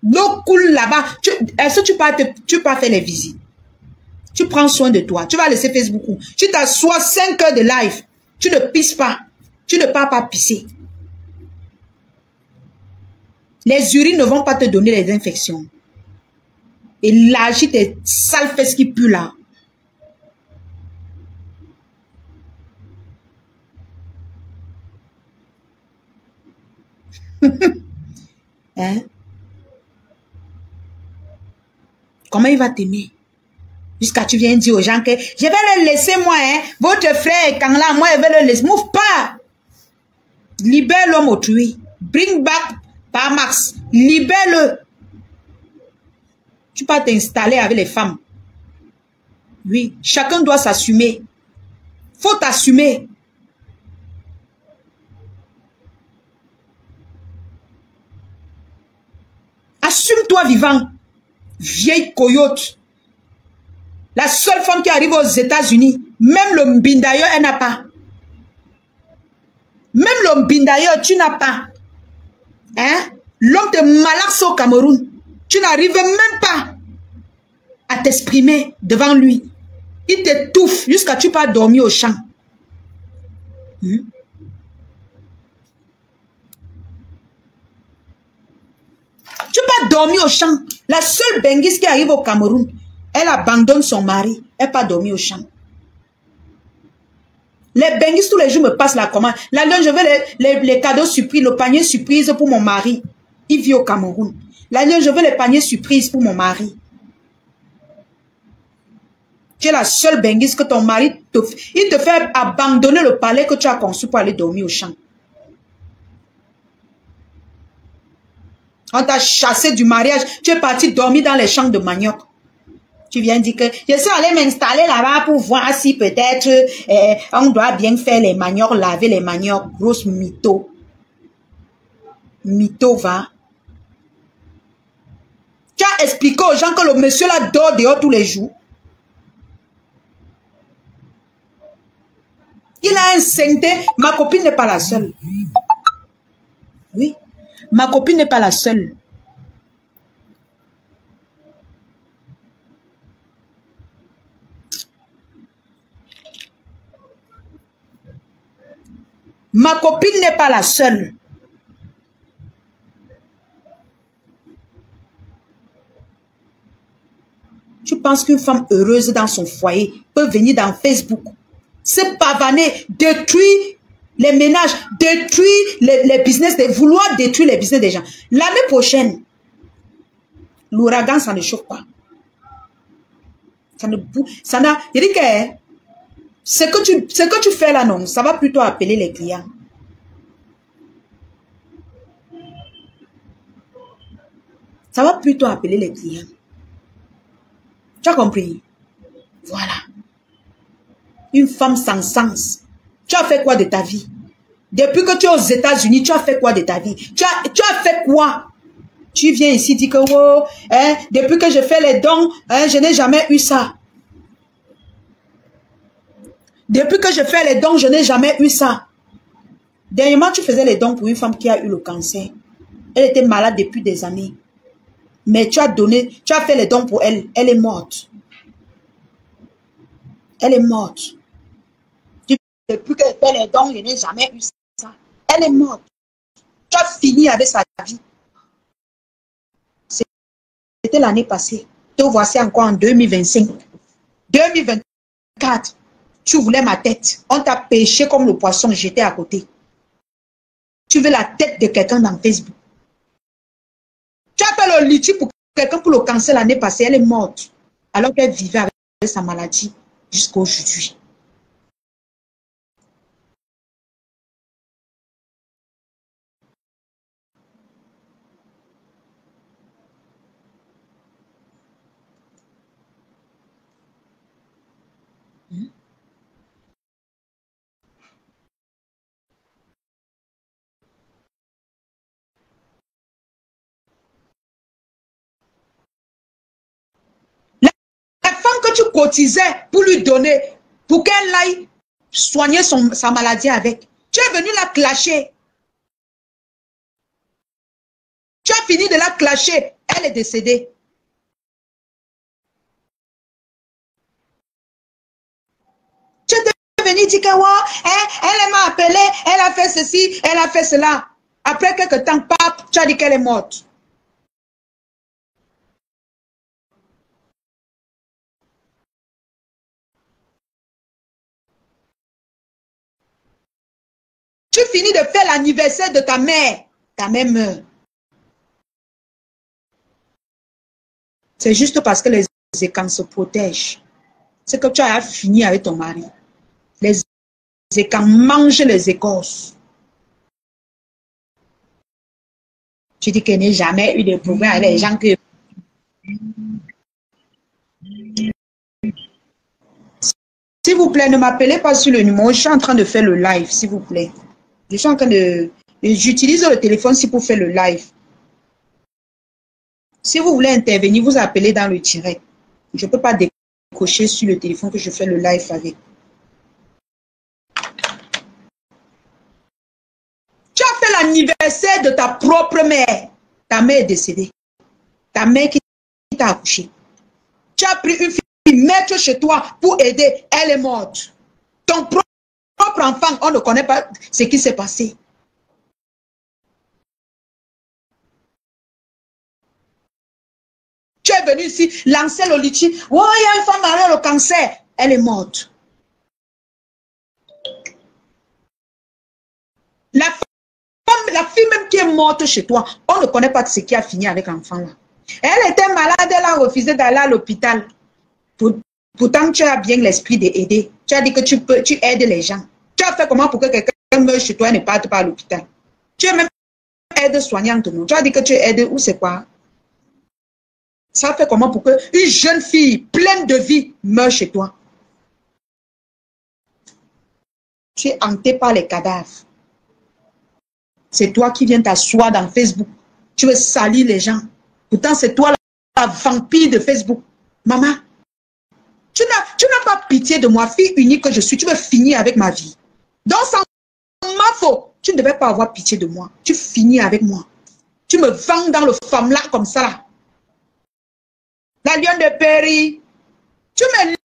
L'eau coule là-bas. Est-ce que tu peux faire les visites? Tu prends soin de toi. Tu vas laisser Facebook. Tu t'assois 5 heures de live. Tu ne pisses pas. Tu ne pars pas pisser. Les urines ne vont pas te donner les infections. Et lâcher tes sales fesses qui puent là. Hein? Comment il va t'aimer? Jusqu'à tu viens dire aux gens que je vais le laisser moi, hein? Votre frère, quand là, moi, je vais le laisser. Move pas! Libère l'homme autrui. Bring back Parmax. Libère-le. Tu peux t'installer avec les femmes. Oui, chacun doit s'assumer. Faut t'assumer. Assume-toi vivant. Vieille coyote. La seule femme qui arrive aux États-Unis, même le mbindayo, elle n'a pas. Même le mbindayo, tu n'as pas. Hein? L'homme te malaxe au Cameroun. Tu n'arrives même pas à t'exprimer devant lui. Il t'étouffe jusqu'à ce que tu pas dormir au champ. Tu pas dormir au champ. La seule benguise qui arrive au Cameroun, elle abandonne son mari. Elle pas dormir au champ. Les benguises tous les jours me passent la commande. Là, je veux les cadeaux surprises, le panier surprise pour mon mari. Il vit au Cameroun. Là, je veux les paniers surprises pour mon mari. Tu es la seule benguise que ton mari il te fait abandonner le palais que tu as conçu pour aller dormir au champ. On t'a chassé du mariage. Tu es parti dormir dans les champs de manioc. Tu viens dire que je suis allé m'installer là-bas pour voir si peut-être on doit bien faire les maniocs, laver les maniocs. Grosse mytho. Mytho, va. Tu as expliqué aux gens que le monsieur là dort dehors tous les jours. Il a un sainté. Ma copine n'est pas la seule. Oui. Ma copine n'est pas la seule. Ma copine n'est pas la seule. Tu penses qu'une femme heureuse dans son foyer peut venir dans Facebook, se pavaner, détruire les ménages, détruire les business, vouloir détruire les business des gens. L'année prochaine, l'ouragan, ça ne chauffe pas. Ça ne bouge. Ça n'a. Il dit que ce que tu fais là, non, ça va plutôt appeler les clients. Ça va plutôt appeler les clients. Tu as compris? Voilà. Une femme sans sens. Tu as fait quoi de ta vie? Depuis que tu es aux États-Unis, tu as fait quoi de ta vie? Tu as fait quoi? Tu viens ici dire que oh, hein, depuis que je fais les dons, hein, je n'ai jamais eu ça. Depuis que je fais les dons, je n'ai jamais eu ça. Dernièrement, tu faisais les dons pour une femme qui a eu le cancer. Elle était malade depuis des années. Mais tu as donné, tu as fait les dons pour elle. Elle est morte. Elle est morte. Depuis que je fais les dons, je n'ai jamais eu ça. Elle est morte. Tu as fini avec sa vie. C'était l'année passée. Te voici encore en 2025. 2024. Tu voulais ma tête. On t'a pêché comme le poisson, j'étais à côté. Tu veux la tête de quelqu'un dans Facebook. Tu as fait le litchi pour quelqu'un pour le cancer l'année passée, elle est morte. Alors qu'elle vivait avec sa maladie jusqu'à aujourd'hui. La femme que tu cotisais pour lui donner, pour qu'elle aille soigner sa maladie avec, tu es venu la clasher. Tu as fini de la clasher, elle est décédée. Tu es venu dire que elle m'a appelé, elle a fait ceci, elle a fait cela. Après quelques temps, pap, tu as dit qu'elle est morte. Tu finis de faire l'anniversaire de ta mère. Ta mère meurt. C'est juste parce que les écans se protègent. C'est que tu as fini avec ton mari. Les écans mangent les écorces. Tu dis qu'il n'y a jamais eu de problème avec les gens que... S'il vous plaît, ne m'appelez pas sur le numéro. Je suis en train de faire le live, s'il vous plaît. Je suis en train de... J'utilise le téléphone si pour faire le live. Si vous voulez intervenir, vous appelez dans le direct. Je ne peux pas décocher sur le téléphone que je fais le live avec. Tu as fait l'anniversaire de ta propre mère. Ta mère est décédée. Ta mère qui t'a accouché. Tu as pris une fille, mettre chez toi pour aider. Elle est morte. Ton propre enfant, on ne connaît pas ce qui s'est passé. Tu es venu ici, lancer le litchi. Oh, il y a une femme malade au cancer. Elle est morte. La fille même qui est morte chez toi, on ne connaît pas ce qui a fini avec l'enfant là. Elle était malade, elle a refusé d'aller à l'hôpital. Pourtant, tu as bien l'esprit d'aider. Tu as dit que tu aides les gens. Tu as fait comment pour que quelqu'un meure chez toi et ne parte pas à l'hôpital? Tu es même aide-soignante, non? Tu as dit que tu aides où c'est quoi? Ça fait comment pour que une jeune fille pleine de vie meure chez toi? Tu es hanté par les cadavres. C'est toi qui viens t'asseoir dans Facebook. Tu veux salir les gens. Pourtant, c'est toi la vampire de Facebook. Maman, tu n'as pas pitié de moi, fille unique que je suis. Tu veux finir avec ma vie. Donc, sans ma faute, tu ne devais pas avoir pitié de moi. Tu finis avec moi. Tu me vends dans le femme-là comme ça. Là. La lionne de Péry. Tu me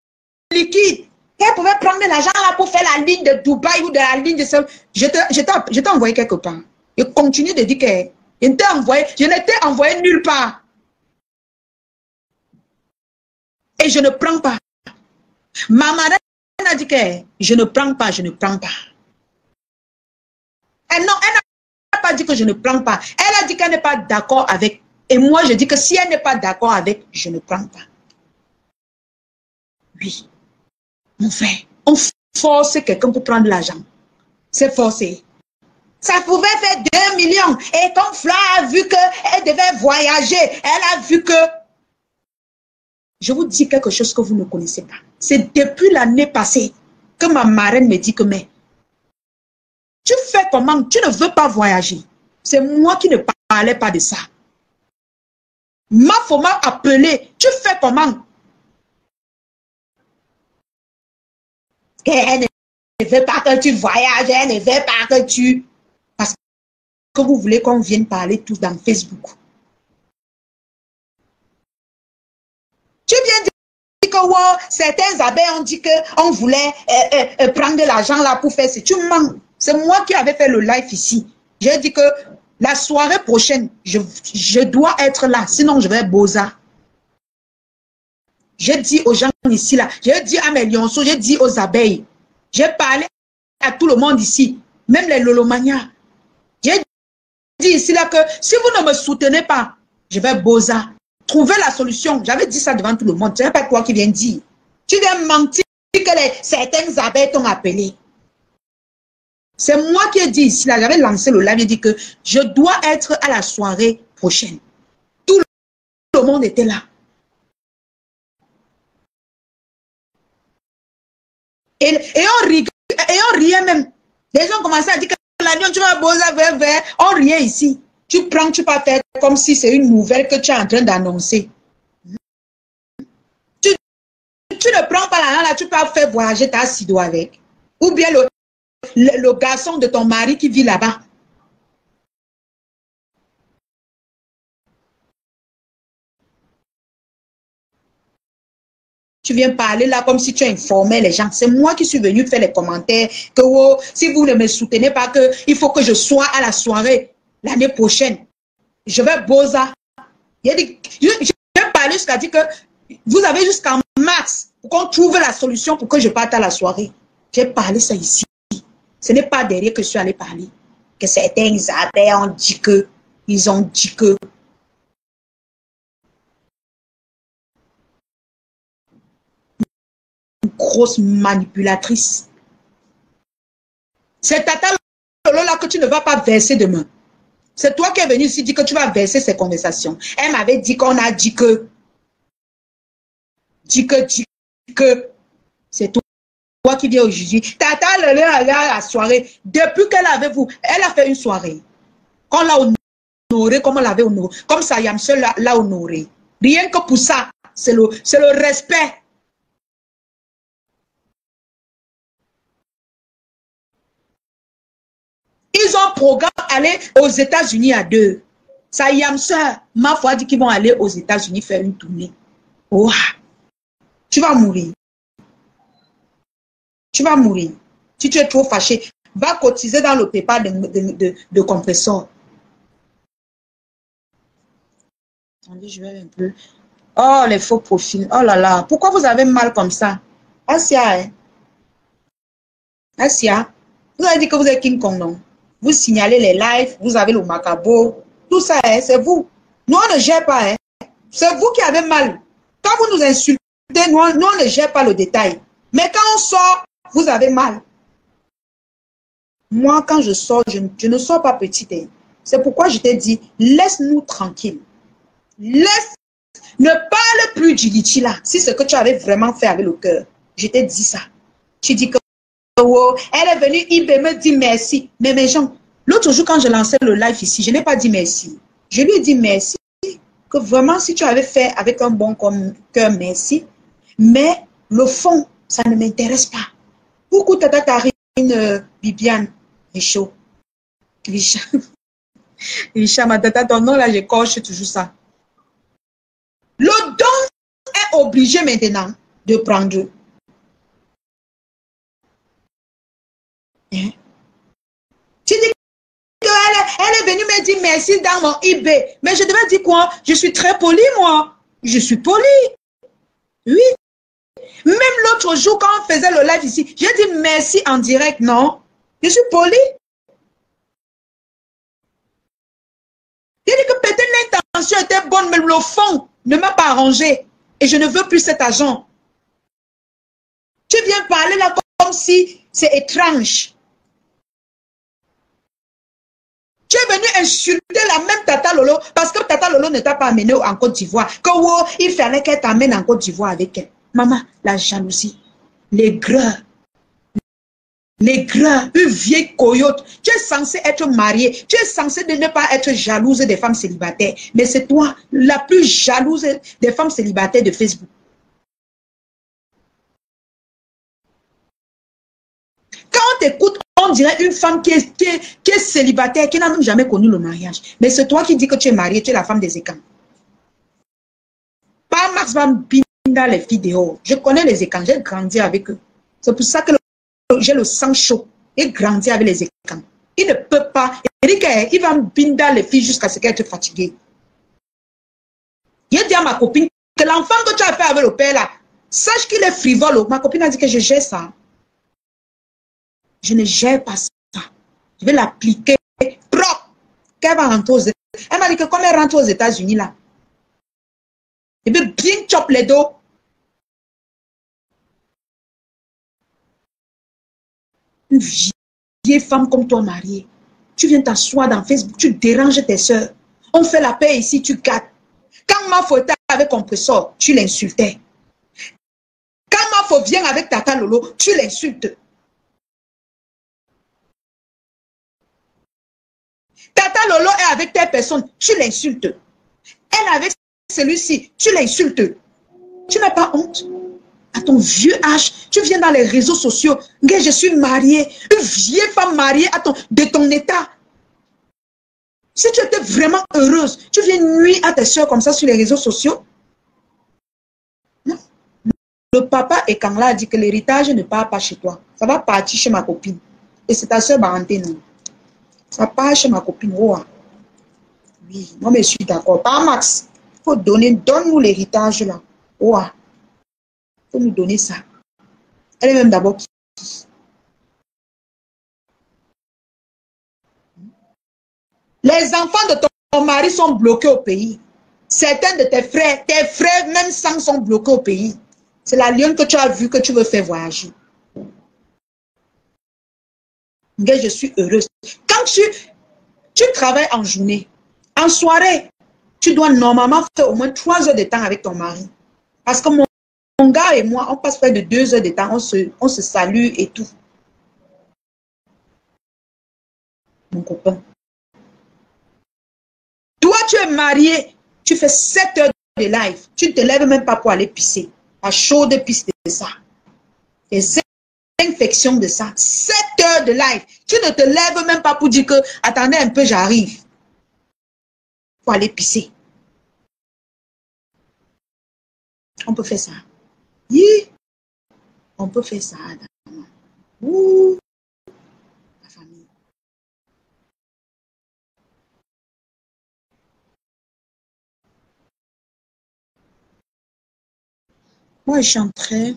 liquides. Elle pouvait prendre l'argent là pour faire la ligne de Dubaï ou de la ligne de... Je t'ai envoyé quelque part. Et continue de dire que je ne t'ai envoyé nulle part. Et je ne prends pas. Ma madame a dit que je ne prends pas, je ne prends pas. Et non, elle n'a pas dit que je ne prends pas. Elle a dit qu'elle n'est pas d'accord avec. Et moi, je dis que si elle n'est pas d'accord avec, je ne prends pas. Oui. Mon frère, on force quelqu'un pour prendre l'argent. C'est forcé. Ça pouvait faire 2 millions. Et comme Fla a vu qu'elle devait voyager, elle a vu que... Je vous dis quelque chose que vous ne connaissez pas. C'est depuis l'année passée que ma marraine me dit que, mais, tu fais comment? Tu ne veux pas voyager. C'est moi qui ne parlais pas de ça. Ma femme m'a appelé. Tu fais comment? Elle ne veut pas que tu voyages, elle ne veut pas que tu... Parce que vous voulez qu'on vienne parler tous dans Facebook. Tu viens dire que wow, certains abeilles ont dit qu'on voulait prendre l'argent là pour faire ça. Tu mens. C'est moi qui avais fait le live ici. J'ai dit que la soirée prochaine, je dois être là, sinon je vais bosa. J'ai dit aux gens ici là, j'ai dit à mes lionceaux, j'ai dit aux abeilles, J'ai parlé à tout le monde ici, même les Lolomania. J'ai dit ici là que si vous ne me soutenez pas, je vais bosa. Trouver la solution. J'avais dit ça devant tout le monde. Ce n'est pas toi qui viens dire. Tu viens mentir que certaines abeilles t'ont appelé. C'est moi qui ai dit ici là. J'avais lancé le live. J'ai dit que je dois être à la soirée prochaine. Tout le monde était là. Et on riait même. Les gens commençaient à dire que la nuit, tu vas bosa vers. On riait ici. Tu prends, tu vas faire comme si c'est une nouvelle que tu es en train d'annoncer. Tu ne prends pas la là, tu peux faire voyager ta sido avec. Ou bien le garçon de ton mari qui vit là-bas. Tu viens parler là comme si tu informais les gens. C'est moi qui suis venu faire les commentaires que oh, si vous ne me soutenez pas, que il faut que je sois à la soirée l'année prochaine. Je vais bosa. J'ai parlé jusqu'à dire que vous avez jusqu'en mars pour qu'on trouve la solution pour que je parte à la soirée. J'ai parlé ça ici. Ce n'est pas derrière que je suis allé parler. Que certains abeilles ont dit que, ils ont dit que. Une grosse manipulatrice. C'est Tata Lolo là que tu ne vas pas verser demain. C'est toi qui es venu ici dire que tu vas verser ces conversations. Elle m'avait dit qu'on a dit que. Dit que. C'est toi qui viens aujourd'hui. Tata Lolo à la soirée. Depuis qu'elle avait vous, elle a fait une soirée. Qu'on l'a honoré comme on l'avait honoré. Comme ça, Yamse l'a honoré. Rien que pour ça, c'est le respect. Ils ont programme aller aux États-Unis à deux. Ça, Yamse, ma foi, dit qu'ils vont aller aux États-Unis faire une tournée. Oh, tu vas mourir. Tu vas mourir. Si tu es trop fâché, va cotiser dans le PayPal de compresseur. Attendez, je vais un peu. Oh, les faux profils. Oh là là. Pourquoi vous avez mal comme ça? Asia, hein? Asia, vous avez dit que vous êtes King Kong, non? Vous signalez les lives, vous avez le macabo. Tout ça, hein, c'est vous. Nous, on ne gère pas. Hein. C'est vous qui avez mal. Quand vous nous insultez, nous, on ne gère pas le détail. Mais quand on sort, vous avez mal. Moi, quand je sors, je ne sors pas petite. Hein. C'est pourquoi je t'ai dit, laisse-nous tranquille. Ne parle plus du litchi là. Si ce que tu avais vraiment fait avec le cœur. Je t'ai dit ça. Tu dis que oh, elle est venue, IB me dit merci. Mais mes gens, l'autre jour quand je lançais le live ici, je n'ai pas dit merci. Je lui ai dit merci. Que vraiment, si tu avais fait avec un bon cœur, merci. Mais le fond, ça ne m'intéresse pas. Pourquoi Tata Karine Bibiane Richaud? Richa, ma tata, ton nom là, je coche toujours ça. Le don est obligé maintenant de prendre. Hein? Tu dis qu'elle est venue me dire merci dans mon eBay. Mais je devais dire quoi? Je suis très polie, moi. Je suis polie. Oui. Même l'autre jour, quand on faisait le live ici, j'ai dit merci en direct, non? Je suis polie. J'ai dit que peut-être l'intention était bonne, mais le fond ne m'a pas arrangé. Et je ne veux plus cet argent. Tu viens parler là comme si c'est étrange. Tu es venu insulter la même Tata Lolo parce que Tata Lolo ne t'a pas amené en Côte d'Ivoire. Que oh, il fallait qu'elle t'amène en Côte d'Ivoire avec elle. Maman, la jalousie, les gras, une vieille coyote. Tu es censé être mariée. Tu es censé ne pas être jalouse des femmes célibataires. Mais c'est toi, la plus jalouse des femmes célibataires de Facebook. Quand on t'écoute, on dirait une femme qui est célibataire, qui n'a même jamais connu le mariage. Mais c'est toi qui dis que tu es mariée, tu es la femme des écans. Pas Max Van Pinda les filles dehors. Je connais les écans, j'ai grandi avec eux. C'est pour ça que j'ai le sang chaud. Il grandit avec les écans. Il ne peut pas. Il va binder les filles jusqu'à ce qu'elles soient fatiguées. J'ai dit à ma copine que l'enfant que tu as fait avec le père là, sache qu'il est frivole. Ma copine a dit que je gère ça. Je ne gère pas ça. Je vais l'appliquer propre. Qu'elle va rentrer aux États-Unis. Elle m'a dit que comme elle rentre aux États-Unis là, je vais bien chopper les dos. Une vieille femme comme toi mariée, tu viens t'asseoir dans Facebook, tu déranges tes soeurs. On fait la paix ici, tu gâtes. Quand Mafo était avec compresseur, tu l'insultais. Quand Mafo vient avec Tata Lolo, tu l'insultes. Tata Lolo est avec telle personne, tu l'insultes. Elle est avec celui-ci, tu l'insultes. Tu n'as pas honte? À ton vieux âge, tu viens dans les réseaux sociaux. Je suis mariée, une vieille femme mariée de ton état. Si tu étais vraiment heureuse, tu viens nuire à tes soeurs comme ça sur les réseaux sociaux? Non. Le papa Ekangla a dit que l'héritage ne part pas chez toi. Ça va partir chez ma copine. Et c'est ta soeur Baranté, non? Ça part chez ma copine. Oh, oui, moi je suis d'accord. Pas Max. Il faut donner, donne-nous l'héritage là. Oh, il faut nous donner ça. Elle est même d'abord qui? Les enfants de ton mari sont bloqués au pays. Certains de tes frères, même sans, sont bloqués au pays. C'est la lionne que tu as vue que tu veux faire voyager. Je suis heureuse. Quand tu travailles en journée, en soirée, tu dois normalement faire au moins 3 heures de temps avec ton mari. Parce que mon gars et moi, on passe près de 2 heures de temps, on se salue et tout. Mon copain. Toi, tu es marié, tu fais 7 heures de live. Tu ne te lèves même pas pour aller pisser. À chaud de pisse de ça. Les infections de ça. 7 heures de live. Tu ne te lèves même pas pour dire que, attendez un peu, j'arrive. Pour aller pisser. On peut faire ça. Oui. On peut faire ça. Ouh. La famille. Moi, je chanterais.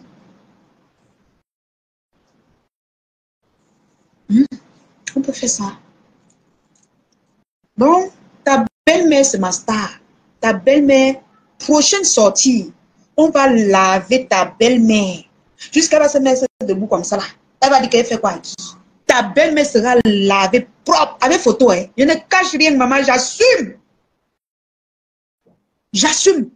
On peut faire ça. Bon, ta belle-mère, c'est ma star. Ta belle-mère, prochaine sortie, on va laver ta belle-mère. Jusqu'à va se mettre debout comme ça là. Elle va dire qu'elle fait quoi à qui? Ta belle-mère sera lavée propre. Avec photo, hein. Je ne cache rien, maman, j'assume. J'assume.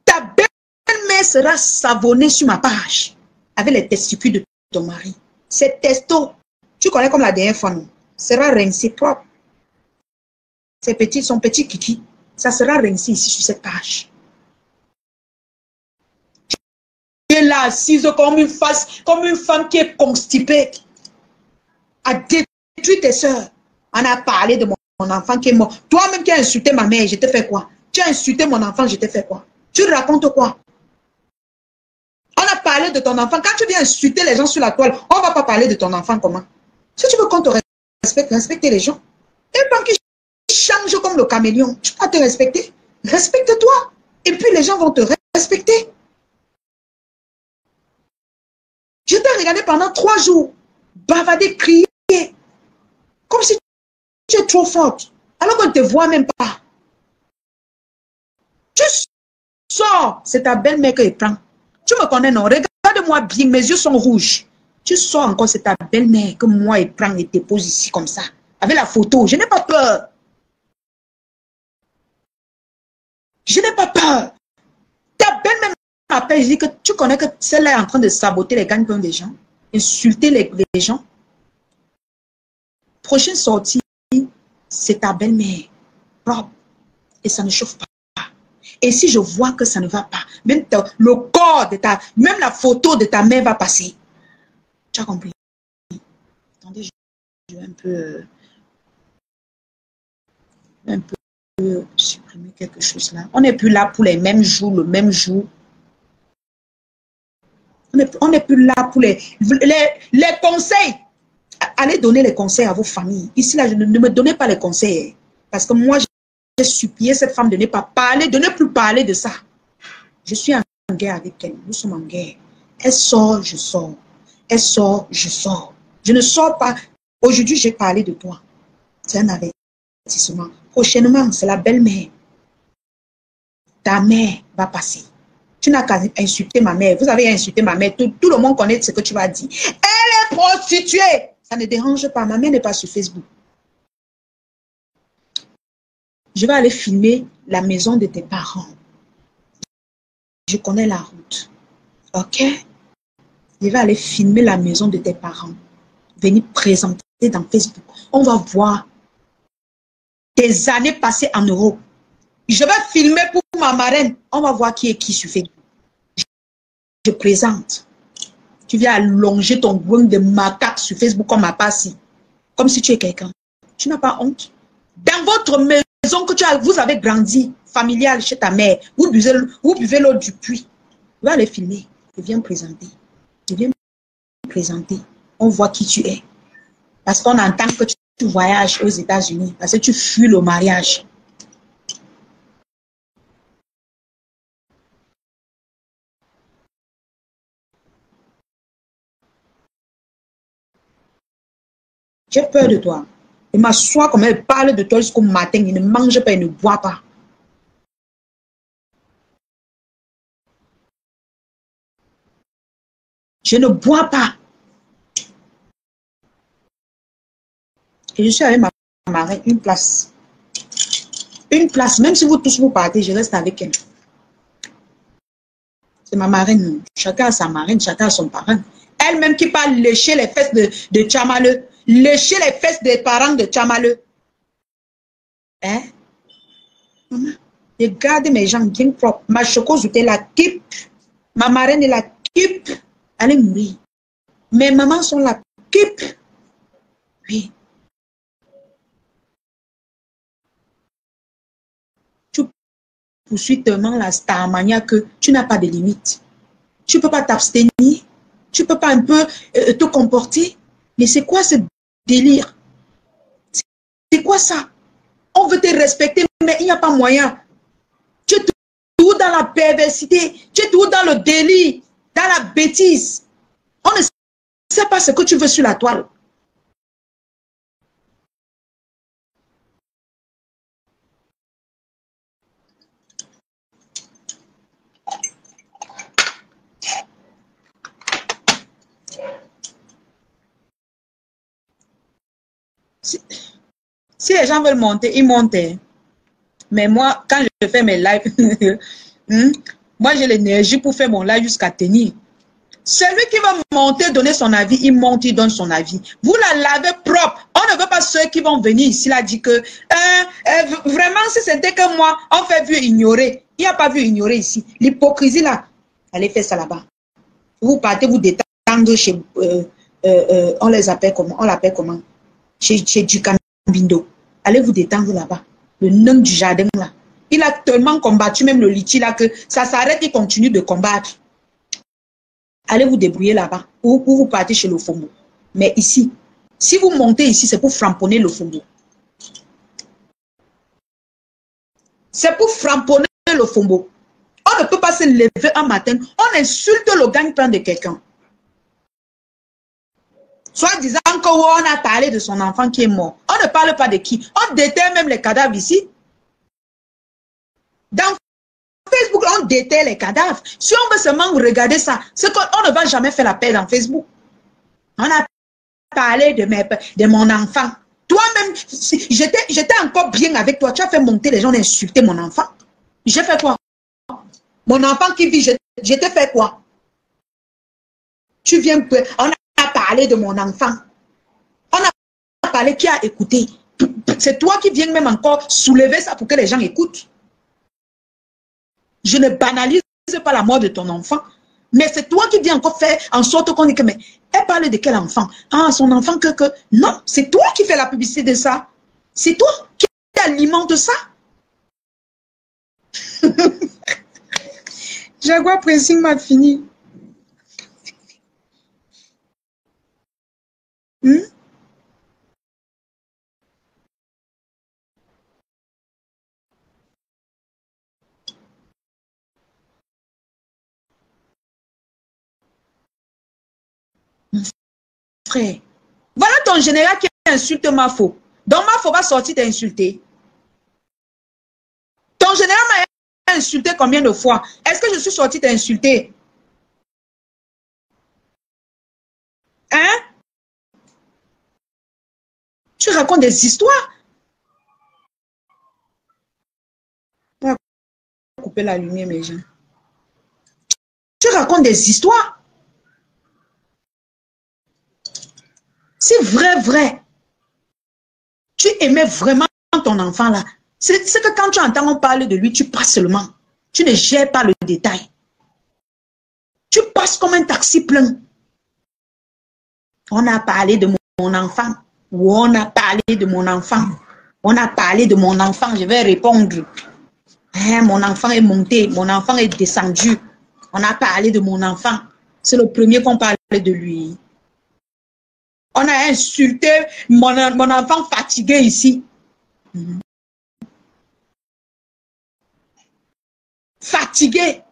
Ta belle-mère sera savonnée sur ma page. Avec les testicules de ton mari. Ces testos, tu connais comme la dernière fois, non? Sera rincé propre. Ces petits, son petit kiki, ça sera rincé ici sur cette page. Tu es là assise comme une femme qui est constipée. A détruit tes soeurs. On a parlé de mon enfant qui est mort. Toi-même qui as insulté ma mère, je te fais quoi? Tu as insulté mon enfant, je te fais quoi? Tu racontes quoi? On a parlé de ton enfant. Quand tu viens insulter les gens sur la toile, on ne va pas parler de ton enfant comment? Si tu veux qu'on te respecte, respecte les gens. Et quand ils changent comme le caméléon, tu vas te respecter. Respecte-toi. Et puis les gens vont te respecter. Je t'ai regardé pendant 3 jours, bavarder, crier, comme si tu es trop forte, alors qu'on ne te voit même pas. Tu sors, c'est ta belle-mère que je prends. Tu me connais, non? Regarde-moi bien, mes yeux sont rouges. Tu sors encore, c'est ta belle-mère que moi, elle prend et te pose ici comme ça. Avec la photo, je n'ai pas peur. Je n'ai pas peur. Ta belle-mère m'appelle, je dis que tu connais que celle-là est en train de saboter les gagne-pains des gens, insulter les gens. Prochaine sortie, c'est ta belle-mère, propre, et ça ne chauffe pas. Et si je vois que ça ne va pas, même le corps de même la photo de ta mère va passer. Tu as compris? Attendez, je vais un peu supprimer quelque chose là. On n'est plus là pour les mêmes jours, le même jour. On n'est plus là pour les conseils. Allez donner les conseils à vos familles. Ici, là, ne me donnez pas les conseils. Parce que moi, j'ai supplié cette femme de ne pas parler, de ne plus parler de ça. Je suis en guerre avec elle. Nous sommes en guerre. Elle sort, je sors. Elle sort, je sors. Je ne sors pas. Aujourd'hui, j'ai parlé de toi. C'est un avertissement. Prochainement, c'est la belle-mère. Ta mère va passer. Tu n'as qu'à insulter ma mère. Vous avez insulté ma mère. Tout le monde connaît ce que tu vas dire. Elle est prostituée. Ça ne dérange pas. Ma mère n'est pas sur Facebook. Je vais aller filmer la maison de tes parents. Je connais la route. Ok? Je vais aller filmer la maison de tes parents. Venir présenter dans Facebook. On va voir tes années passées en Europe. Je vais filmer pour ma marraine. On va voir qui est qui sur Facebook. Je présente. Tu viens allonger ton goût de macaque sur Facebook comme ma passie. Comme si tu es quelqu'un. Tu n'as pas honte. Dans votre maison que vous avez grandi, familiale chez ta mère, vous buvez l'eau du puits. Va aller filmer. Je viens me présenter. Je viens me présenter. On voit qui tu es. Parce qu'on entend que tu voyages aux États-Unis. Parce que tu fuis le mariage. J'ai peur de toi. Il m'assoit comme elle parle de toi jusqu'au matin. Il ne mange pas, il ne boit pas. Je ne bois pas. Et je suis avec ma marraine, une place. Une place. Même si vous tous vous partez, je reste avec elle. C'est ma marraine. Chacun a sa marraine, chacun a son parent. Elle-même qui parle lécher les fesses de Tchamaleu. Lécher les fesses des parents de Tchamaleu. Hein? Maman, regarde mes jambes bien propres. Ma chocose était la kippe. Ma marraine est la kippe. Elle est mourir. Mes mamans sont la kippe. Oui. Tu poursuis tellement la starmania que tu n'as pas de limite. Tu ne peux pas t'abstenir. Tu ne peux pas un peu te comporter. Mais c'est quoi ce délire? C'est quoi ça? On veut te respecter, mais il n'y a pas moyen. Tu es toujours dans la perversité. Tu es toujours dans le délit, dans la bêtise. On ne sait pas ce que tu veux sur la toile. Si les gens veulent monter, ils montent. Mais moi, quand je fais mes lives, moi j'ai l'énergie pour faire mon live jusqu'à tenir. Celui qui va monter, donner son avis, il monte, il donne son avis. Vous la lavez propre. On ne veut pas ceux qui vont venir ici, là, dit que vraiment, si c'était que moi, on fait vu ignorer. Il n'y a pas vu ignorer ici. L'hypocrisie, là, allez faire ça là-bas. Vous partez vous détendre chez, on les appelle comment? On l'appelle comment? Chez du Cambindo. Allez vous détendre là-bas. Le nain du jardin, là. Il a tellement combattu, même le litchi, là, que ça s'arrête, il continue de combattre. Allez vous débrouiller là-bas. Ou vous partez chez le Fombo. Mais ici, si vous montez ici, c'est pour framponner le Fombo. C'est pour framponner le Fombo. On ne peut pas se lever un matin. On insulte le gagne-pain de quelqu'un. Soit disant qu'on a parlé de son enfant qui est mort. On ne parle pas de qui. On déterre même les cadavres ici. Dans Facebook, on déterre les cadavres. Si on veut seulement regarder ça, c'est qu'on ne va jamais faire la paix dans Facebook. On a parlé de mon enfant. Toi-même, j'étais encore bien avec toi. Tu as fait monter les gens, insulter mon enfant. J'ai fait quoi? Mon enfant qui vit, j'étais fait quoi? Tu viens, on a parlé de mon enfant. On a parlé, qui a écouté? C'est toi qui viens même encore soulever ça pour que les gens écoutent. Je ne banalise pas la mort de ton enfant. Mais c'est toi qui viens encore faire en sorte qu'on dit que, mais elle parle de quel enfant? Ah, son enfant que... Non, c'est toi qui fais la publicité de ça. C'est toi qui alimente ça. Jaguar Pressing m'a fini. Mon frère, Voilà ton général qui insulte Mafo. Donc Mafo va sortir t'insulter. Ton général m'a insulté combien de fois? Est-ce que je suis sorti t'insulter? Hein? Tu racontes des histoires. On va couper la lumière, mes gens. Tu racontes des histoires. C'est vrai. Tu aimais vraiment ton enfant là. C'est que quand tu entends on parle de lui, tu passes seulement. Tu ne gères pas le détail. Tu passes comme un taxi plein. On a parlé de mon enfant. Ou on a parlé de mon enfant. On a parlé de mon enfant. Je vais répondre. Hein, mon enfant est monté. Mon enfant est descendu. On a parlé de mon enfant. C'est le premier qu'on parlait de lui. On a insulté mon enfant fatigué ici. Fatigué.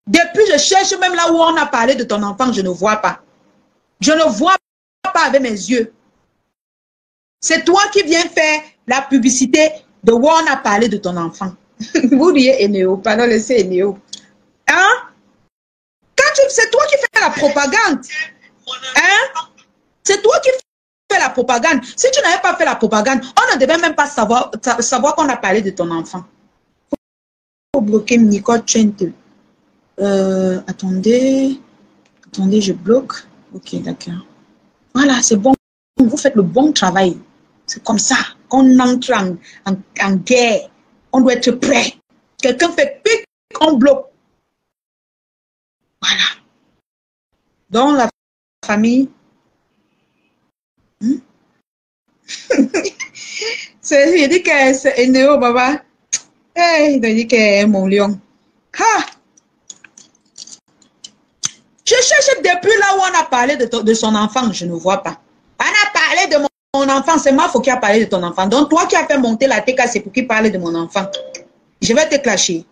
Depuis, je cherche même là où on a parlé de ton enfant, je ne vois pas. Je ne vois pas avec mes yeux. C'est toi qui viens faire la publicité de où on a parlé de ton enfant. Vous riez Enéo, pardon, laissez Enéo. Hein? C'est toi qui fais la propagande. Hein? C'est toi qui fais la propagande. Si tu n'avais pas fait la propagande, on ne devait même pas savoir qu'on a parlé de ton enfant. Il faut bloquer Nicole Trent. Attendez, je bloque. Ok, d'accord. Voilà, c'est bon. Vous faites le bon travail. C'est comme ça qu'on entre en guerre. On doit être prêt. Quelqu'un fait pic, on bloque. Voilà. Dans la famille. Il dit que c'est Néo, Baba. Hey, il dit que c'est mon lion. Ha! Je cherche depuis là où on a parlé de son enfant, je ne vois pas. On a parlé de mon enfant, c'est Mafo qui a parlé de ton enfant. Donc toi qui as fait monter la TK, c'est pour qui parler de mon enfant. Je vais te clasher.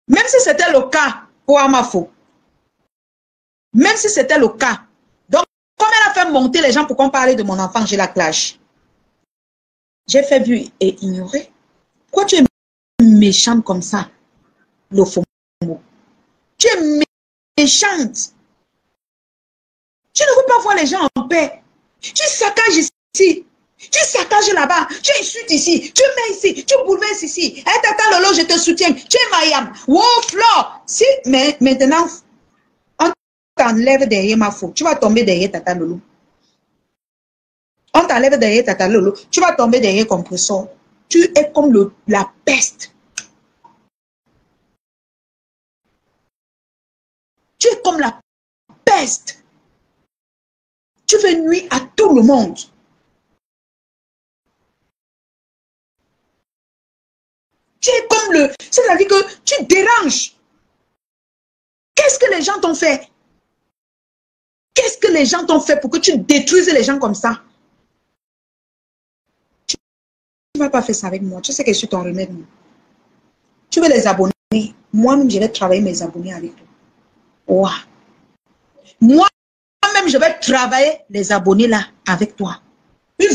Même si c'était le cas pour Amafo. Même si c'était le cas. Donc, comme elle a fait monter les gens pour qu'on parle de mon enfant, je la clash. J'ai fait vu et ignorer. Pourquoi tu es méchante comme ça, le faux mot? Tu es méchante. Tu ne veux pas voir les gens en paix. Tu saccages ici. Tu saccages là-bas. Tu insultes ici. Tu mets ici. Tu bouleverses ici. Hey, Tata Lolo, je te soutiens. Tu es Mayam. Wow, Flore. Si, mais maintenant, on t'enlève derrière ma faute. Tu vas tomber derrière Tata Lolo. On t'enlève derrière Tata Lolo. Tu vas tomber derrière Compressor. Tu es comme la peste. Tu es comme la peste. Tu veux nuire à tout le monde. Tu es comme c'est-à-dire que tu déranges. Qu'est-ce que les gens t'ont fait? Qu'est-ce que les gens t'ont fait pour que tu détruises les gens comme ça? Tu ne vas pas faire ça avec moi. Tu sais que je suis ton remède. Tu veux les abonnés. Moi-même, je vais travailler mes abonnés avec toi. Wow. Moi-même, je vais travailler les abonnés là avec toi. Une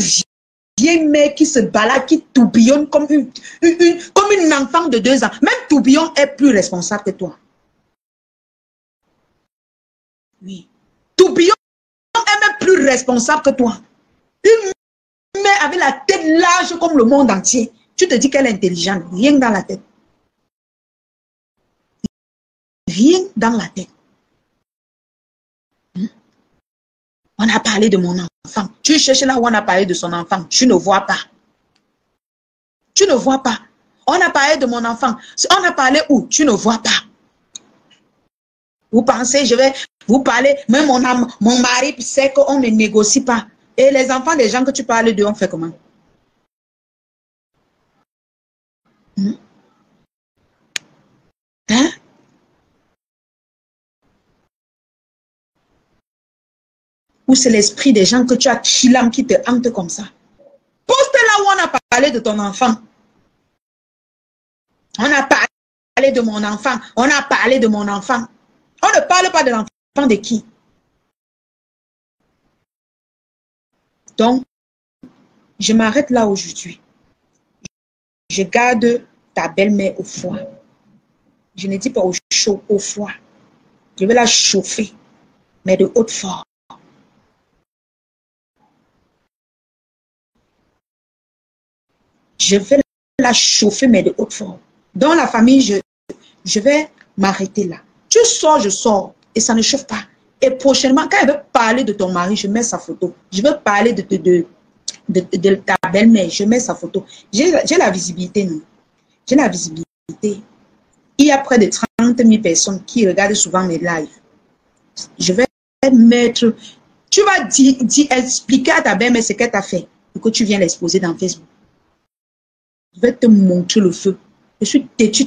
vieille mère qui se balade, qui tourbillonne comme une enfant de 2 ans. Même tourbillon est plus responsable que toi. Oui. Tourbillon est même plus responsable que toi. Une mère avec la tête large comme le monde entier. Tu te dis qu'elle est intelligente. Rien dans la tête. Rien dans la tête. On a parlé de mon enfant. Tu cherches là où on a parlé de son enfant. Tu ne vois pas. Tu ne vois pas. On a parlé de mon enfant. On a parlé où? Tu ne vois pas. Vous pensez, je vais vous parler. Même mon mari sait qu'on ne négocie pas. Et les enfants des gens que tu parles d'eux, on fait comment? Hein? Ou c'est l'esprit des gens que tu as chilam qui te hante comme ça? Poste là où on a parlé de ton enfant. On a parlé de mon enfant. On a parlé de mon enfant. On ne parle pas de l'enfant de qui? Donc, je m'arrête là aujourd'hui. Je garde ta belle-mère au foie. Je ne dis pas au chaud, au foie. Je vais la chauffer, mais de haute forme. Je vais la chauffer, mais de haute forme. Dans la famille, je vais m'arrêter là. Tu sors, je sors, et ça ne chauffe pas. Et prochainement, quand elle veut parler de ton mari, je mets sa photo. Je veux parler de ta belle-mère, je mets sa photo. J'ai la visibilité, non? J'ai la visibilité. Il y a près de 30 000 personnes qui regardent souvent mes lives. Je vais mettre... Tu vas expliquer à ta belle-mère ce qu'elle t'a fait et que tu viens l'exposer dans Facebook. Je vais te montrer le feu. Je suis têtue.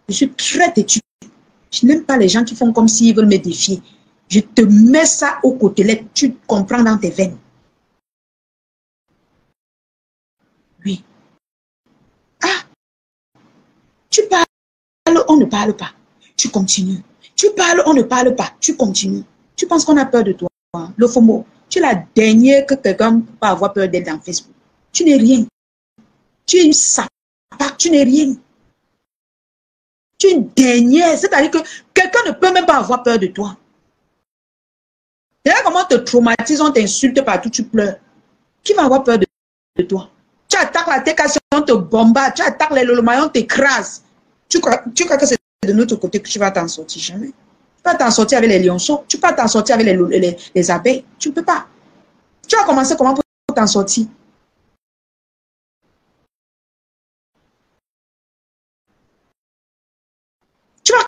Je suis très têtue. Je n'aime pas les gens qui font comme s'ils veulent me défier. Je te mets ça au côté, tu comprends dans tes veines. Oui. Ah! Tu parles, on ne parle pas. Tu continues. Tu parles, on ne parle pas. Tu continues. Tu penses qu'on a peur de toi. Le FOMO. Tu es la dernière que quelqu'un peut avoir peur d'elle dans Facebook. Tu n'es rien. Tu es une sapaque. Tu n'es rien. Tu es une dernière. C'est-à-dire que quelqu'un ne peut même pas avoir peur de toi. Regarde comment on te traumatise, on t'insulte partout, tu pleures. Qui va avoir peur de toi? Tu attaques la TKC, on te bombarde. Tu attaques les Lolomaï, on t'écrase. Tu crois que c'est de notre côté que tu vas t'en sortir? Jamais. Tu vas t'en sortir avec les lionceaux. Tu peux pas t'en sortir avec les abeilles. Tu ne peux pas. Tu vas commencer comment pour t'en sortir? Tu vas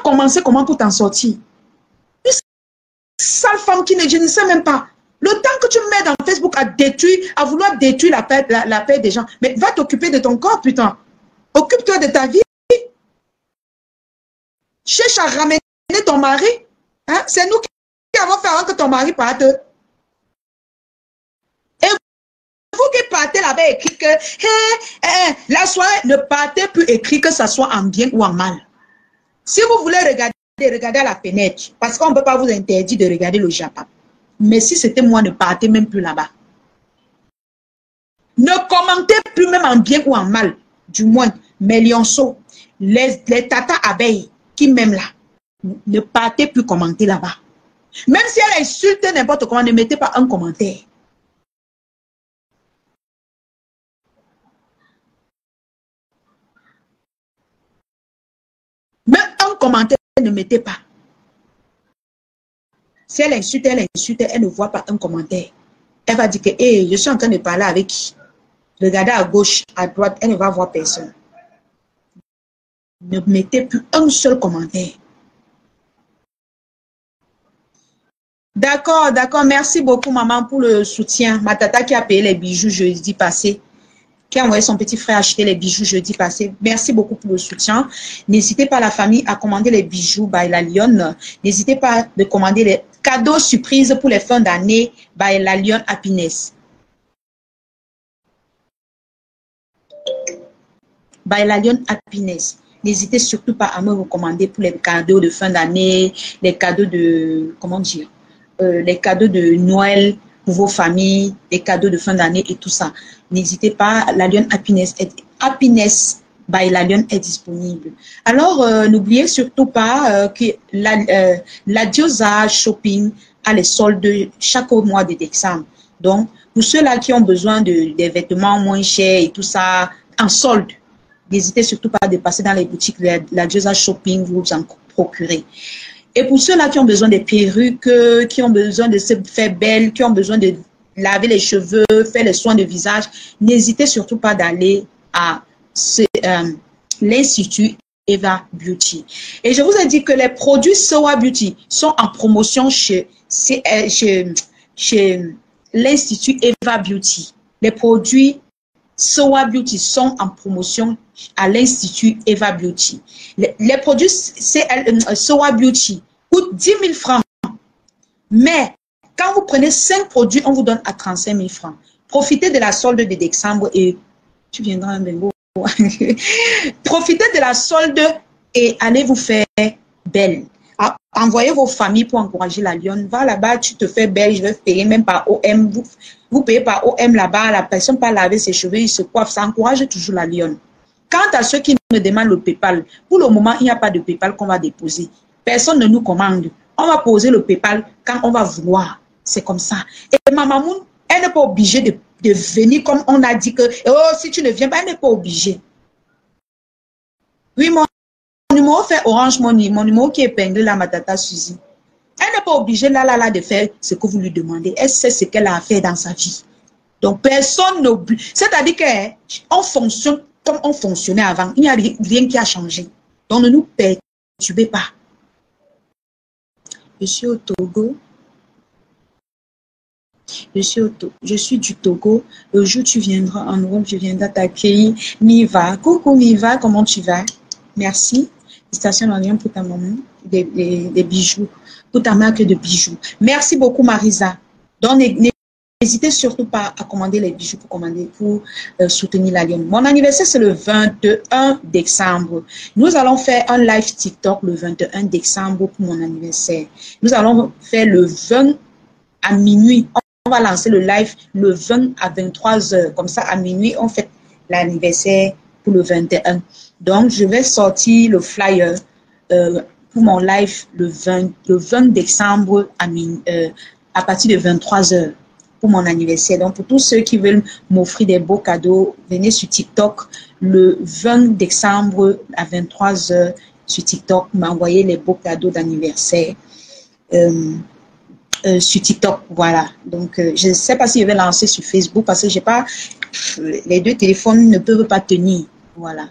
commencer comment pour t'en sortir? Une sale femme qui je ne sais même pas. Le temps que tu mets dans Facebook à vouloir détruire la paix des gens, mais va t'occuper de ton corps, putain. Occupe-toi de ta vie. Cherche à ramener ton mari. Hein? C'est nous qui avons fait avant que ton mari parte. Et vous qui partez là-bas écrit que la soirée, ne partez plus écrit que ça soit en bien ou en mal. Si vous voulez regardez à la fenêtre, parce qu'on ne peut pas vous interdire de regarder le Japon. Mais si c'était moi, ne partez même plus là-bas. Ne commentez plus même en bien ou en mal. Du moins, mes lionceaux, les tatas abeilles qui m'aiment là, ne partez plus commenter là-bas. Même si elle insulte n'importe comment, ne mettez pas un commentaire. Même un commentaire, ne mettez pas. Si elle insulte, elle ne voit pas un commentaire. Elle va dire que hey, je suis en train de parler avec qui? Regardez à gauche, à droite, elle ne va voir personne. Ne mettez plus un seul commentaire. D'accord, d'accord. Merci beaucoup, maman, pour le soutien. Ma tata qui a payé les bijoux jeudi passé, qui a envoyé son petit frère acheter les bijoux jeudi passé. Merci beaucoup pour le soutien. N'hésitez pas, la famille, à commander les bijoux by La Lionne. N'hésitez pas de commander les cadeaux surprises pour les fins d'année by La Lionne Happiness. By La Lionne Happiness. N'hésitez surtout pas à me recommander pour les cadeaux de fin d'année, les cadeaux de, comment dire, les cadeaux de Noël pour vos familles, les cadeaux de fin d'année et tout ça. N'hésitez pas, La Lionne Happiness by La Lionne est disponible. Alors, n'oubliez surtout pas que la Diosa Shopping a les soldes chaque mois de décembre. Donc, pour ceux-là qui ont besoin des vêtements moins chers et tout ça, en solde, n'hésitez surtout pas de passer dans les boutiques de la Diosa Shopping, vous en procurez. Et pour ceux-là qui ont besoin des perruques, qui ont besoin de se faire belle, qui ont besoin de laver les cheveux, faire les soins de visage, n'hésitez surtout pas d'aller à l'Institut Eva Beauty. Et je vous ai dit que les produits Sowa Beauty sont en promotion chez l'Institut Eva Beauty. Les produits Sowa Beauty sont en promotion à l'Institut Eva Beauty. Les produits Sowa Beauty coûtent 10 000 francs. Mais quand vous prenez 5 produits, on vous donne à 35 000 francs. Profitez de la solde de décembre et tu viendras un bingo. Profitez de la solde et allez vous faire belle. Envoyez vos familles pour encourager la lionne. Va là-bas, tu te fais belle, je vais payer même par OM. Vous payez par OM là-bas, la personne pas laver ses cheveux, il se coiffe. Ça encourage toujours la lionne. Quant à ceux qui me demandent le PayPal, pour le moment, il n'y a pas de PayPal qu'on va déposer. Personne ne nous commande. On va poser le PayPal quand on va vouloir. C'est comme ça. Et ma maman, elle n'est pas obligée de venir comme on a dit que, oh, si tu ne viens pas, elle n'est pas obligée. Oui, mon numéro fait Orange Money, mon numéro qui est épinglé là, ma tata Suzy. Elle n'est pas obligée là de faire ce que vous lui demandez. Elle sait ce qu'elle a à faire dans sa vie. Donc, personne n'oblige. C'est-à-dire qu'on fonctionne comme on fonctionnait avant. Il n'y a rien qui a changé. Donc, ne nous perturbez pas. Je suis au Togo. Je suis du Togo. Le jour où tu viendras en Europe, je viendrai t'accueillir. Miva. Coucou Miva, comment tu vas? Merci. Station en lien pour ta maman. Des bijoux. Pour ta marque de bijoux. Merci beaucoup Marisa. Donc, n'hésitez surtout pas à commander les bijoux pour soutenir la lionne. Mon anniversaire, c'est le 21 décembre. Nous allons faire un live TikTok le 21 décembre pour mon anniversaire. Nous allons faire le 20 à minuit. On va lancer le live le 20 à 23 heures. Comme ça, à minuit, on fait l'anniversaire pour le 21. Donc, je vais sortir le flyer pour mon live le 20 décembre à partir de 23 heures pour mon anniversaire. Donc, pour tous ceux qui veulent m'offrir des beaux cadeaux, venez sur TikTok le 20 décembre à 23 heures sur TikTok, m'envoyer les beaux cadeaux d'anniversaire. Sur TikTok, voilà. Donc, je ne sais pas si je vais lancer sur Facebook parce que j'ai pas, les deux téléphones ne peuvent pas tenir. Voilà.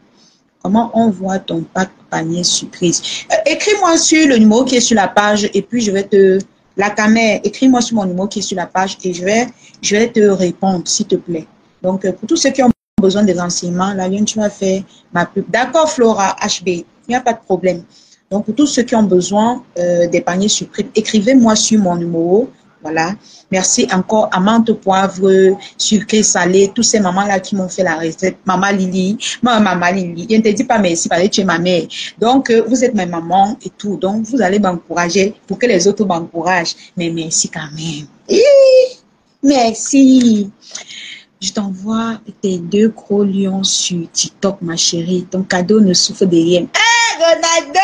Comment on voit ton pack panier surprise? Écris-moi sur le numéro qui est sur la page et puis je vais te, la caméra, écris-moi sur mon numéro qui est sur la page et je vais te répondre, s'il te plaît. Donc, pour tous ceux qui ont besoin des renseignements, la lionne, tu vas faire ma pub. D'accord, Flora, HB, il n'y a pas de problème. Donc, pour tous ceux qui ont besoin des paniers surprises, écrivez-moi sur mon numéro. Voilà. Merci encore à Menthe Poivre, sucré, salé, tous ces mamans-là qui m'ont fait la recette. Maman Lily, maman Lily. Je ne te dis pas merci parce que tu es ma mère. Donc, vous êtes ma maman et tout. Donc, vous allez m'encourager pour que les autres m'encouragent. Mais merci quand même. Merci. Je t'envoie tes 2 gros lions sur TikTok, ma chérie. Ton cadeau ne souffre de rien. Ronaldo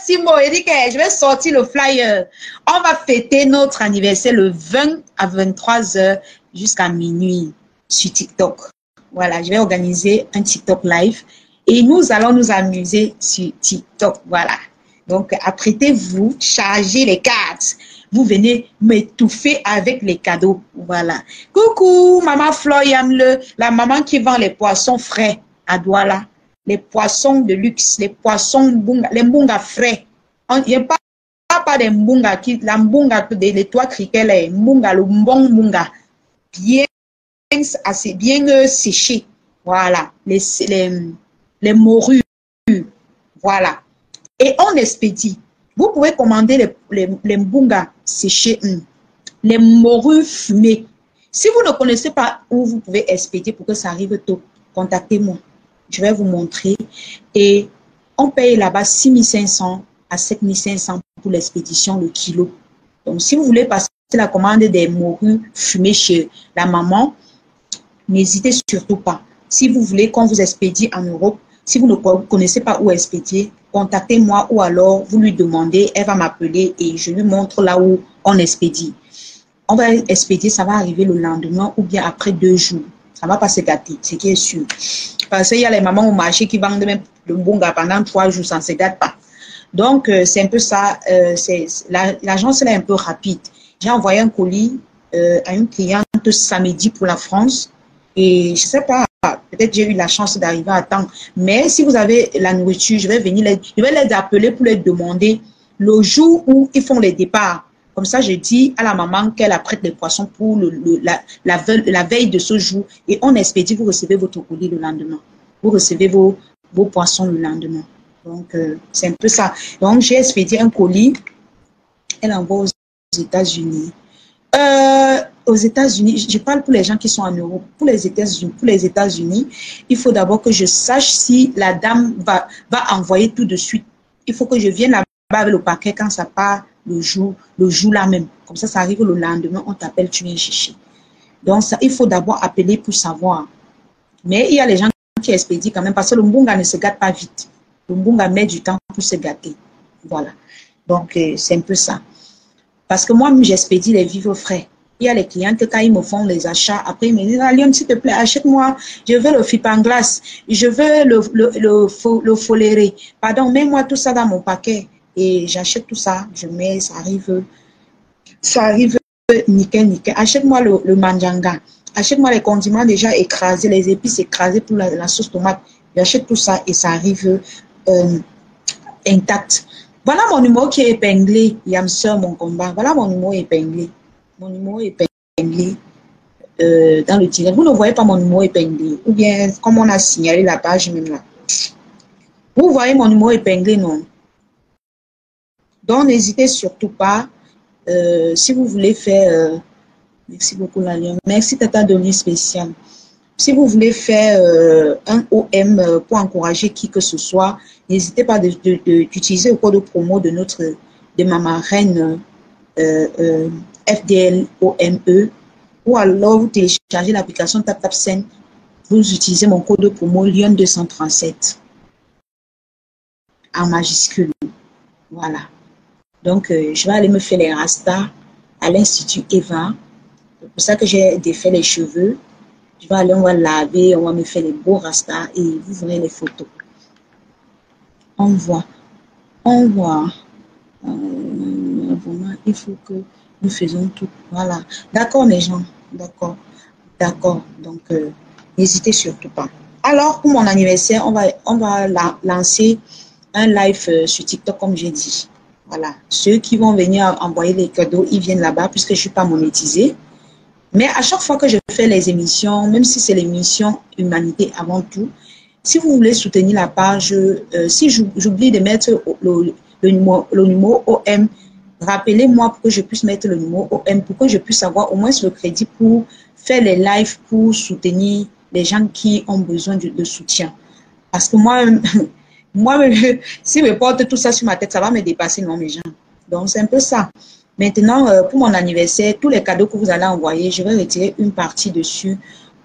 Simo, il dit que je vais sortir le flyer. On va fêter notre anniversaire le 20 à 23 heures jusqu'à minuit sur TikTok. Voilà, je vais organiser un TikTok live et nous allons nous amuser sur TikTok. Voilà. Donc, apprêtez-vous, chargez les cartes. Vous venez m'étouffer avec les cadeaux. Voilà. Coucou, maman Floyamle, la maman qui vend les poissons frais à Douala. Les poissons de luxe, les poissons mbunga, les mbunga frais. Il n'y a pas des mbunga qui, la mbunga des toits criquets, les mbunga, le bon mbunga, bien, assez bien séché. Voilà. Les morues. Voilà. Et on expédie. Vous pouvez commander les mbunga séchés, les morues fumées. Si vous ne connaissez pas où vous pouvez expédier pour que ça arrive tôt, contactez-moi. Je vais vous montrer. Et on paye là-bas 6500 à 7500 pour l'expédition, le kilo. Donc, si vous voulez passer la commande des morues fumées chez la maman, n'hésitez surtout pas. Si vous voulez qu'on vous expédie en Europe, si vous ne connaissez pas où expédier, contactez-moi ou alors vous lui demandez, elle va m'appeler et je lui montre là où on expédie. On va expédier, ça va arriver le lendemain ou bien après 2 jours. Ça ne va pas se gâter, ce qui est sûr. Parce qu'il y a les mamans au marché qui vendent même le mbunga pendant 3 jours, ça ne se gâte pas. Donc, c'est un peu ça. L'agence est un peu rapide. J'ai envoyé un colis à une cliente samedi pour la France. Et je ne sais pas, peut-être j'ai eu la chance d'arriver à temps. Mais si vous avez la nourriture, je vais les appeler pour les demander le jour où ils font les départs. Comme ça, je dis à la maman qu'elle apprête les poissons pour la veille de ce jour. Et on expédie, vous recevez votre colis le lendemain. Vous recevez vos poissons le lendemain. Donc, c'est un peu ça. Donc, j'ai expédié un colis. Elle envoie aux États-Unis. Aux États-Unis, je parle pour les gens qui sont en Europe. Pour les États-Unis, il faut d'abord que je sache si la dame va envoyer tout de suite. Il faut que je vienne là avec le paquet quand ça part le jour là même. Comme ça arrive le lendemain, on t'appelle, tu viens chercher. Donc, ça, il faut d'abord appeler pour savoir. Mais il y a les gens qui expédient quand même parce que le mbunga ne se gâte pas vite. Le mbunga met du temps pour se gâter. Voilà. Donc, c'est un peu ça. Parce que moi, j'expédie les vivres frais. Il y a les clients que quand ils me font les achats, après ils me disent, Lyon, s'il te plaît, achète-moi, je veux le fipanglas, je veux le foléré. Pardon, mets-moi tout ça dans mon paquet. Et j'achète tout ça, je mets, ça arrive nickel, nickel. Achète-moi le manjanga. Achète-moi les condiments déjà écrasés, les épices écrasées pour la sauce tomate. J'achète tout ça et ça arrive intact. Voilà mon numéro qui est épinglé. Yamseur, mon combat. Voilà mon numéro épinglé. Mon numéro épinglé dans le direct. Vous ne voyez pas mon numéro épinglé. Ou bien, comme on a signalé la page même là. Vous voyez mon numéro épinglé, non? Donc, n'hésitez surtout pas. Si vous voulez faire... merci beaucoup, Lalion. Merci, Tata Denis spécial. Si vous voulez faire un OM pour encourager qui que ce soit, n'hésitez pas d'utiliser le code promo de ma marraine FDLOME, ou alors vous téléchargez l'application TapTapSend, vous utilisez mon code promo Lyon 237 en majuscule. Voilà. Donc, je vais aller me faire les rastas à l'Institut Eva. C'est pour ça que j'ai défait les cheveux. Je vais aller, on va laver, on va me faire les beaux rastas et vous verrez les photos. On voit. Vraiment, il faut que nous faisons tout. Voilà. D'accord, mes gens. D'accord. D'accord. Donc, n'hésitez surtout pas. Alors, pour mon anniversaire, on va lancer un live sur TikTok, comme j'ai dit. Voilà. Ceux qui vont venir envoyer les cadeaux, ils viennent là-bas puisque je ne suis pas monétisée. Mais à chaque fois que je fais les émissions, même si c'est l'émission Humanité avant tout, si vous voulez soutenir la page, si j'oublie de mettre le numéro OM, rappelez-moi pour que je puisse mettre le numéro OM, pour que je puisse avoir au moins le crédit pour faire les lives, pour soutenir les gens qui ont besoin de soutien. Parce que moi, si je porte tout ça sur ma tête, ça va me dépasser, non, mes gens. Donc, c'est un peu ça. Maintenant, pour mon anniversaire, tous les cadeaux que vous allez envoyer, je vais retirer une partie dessus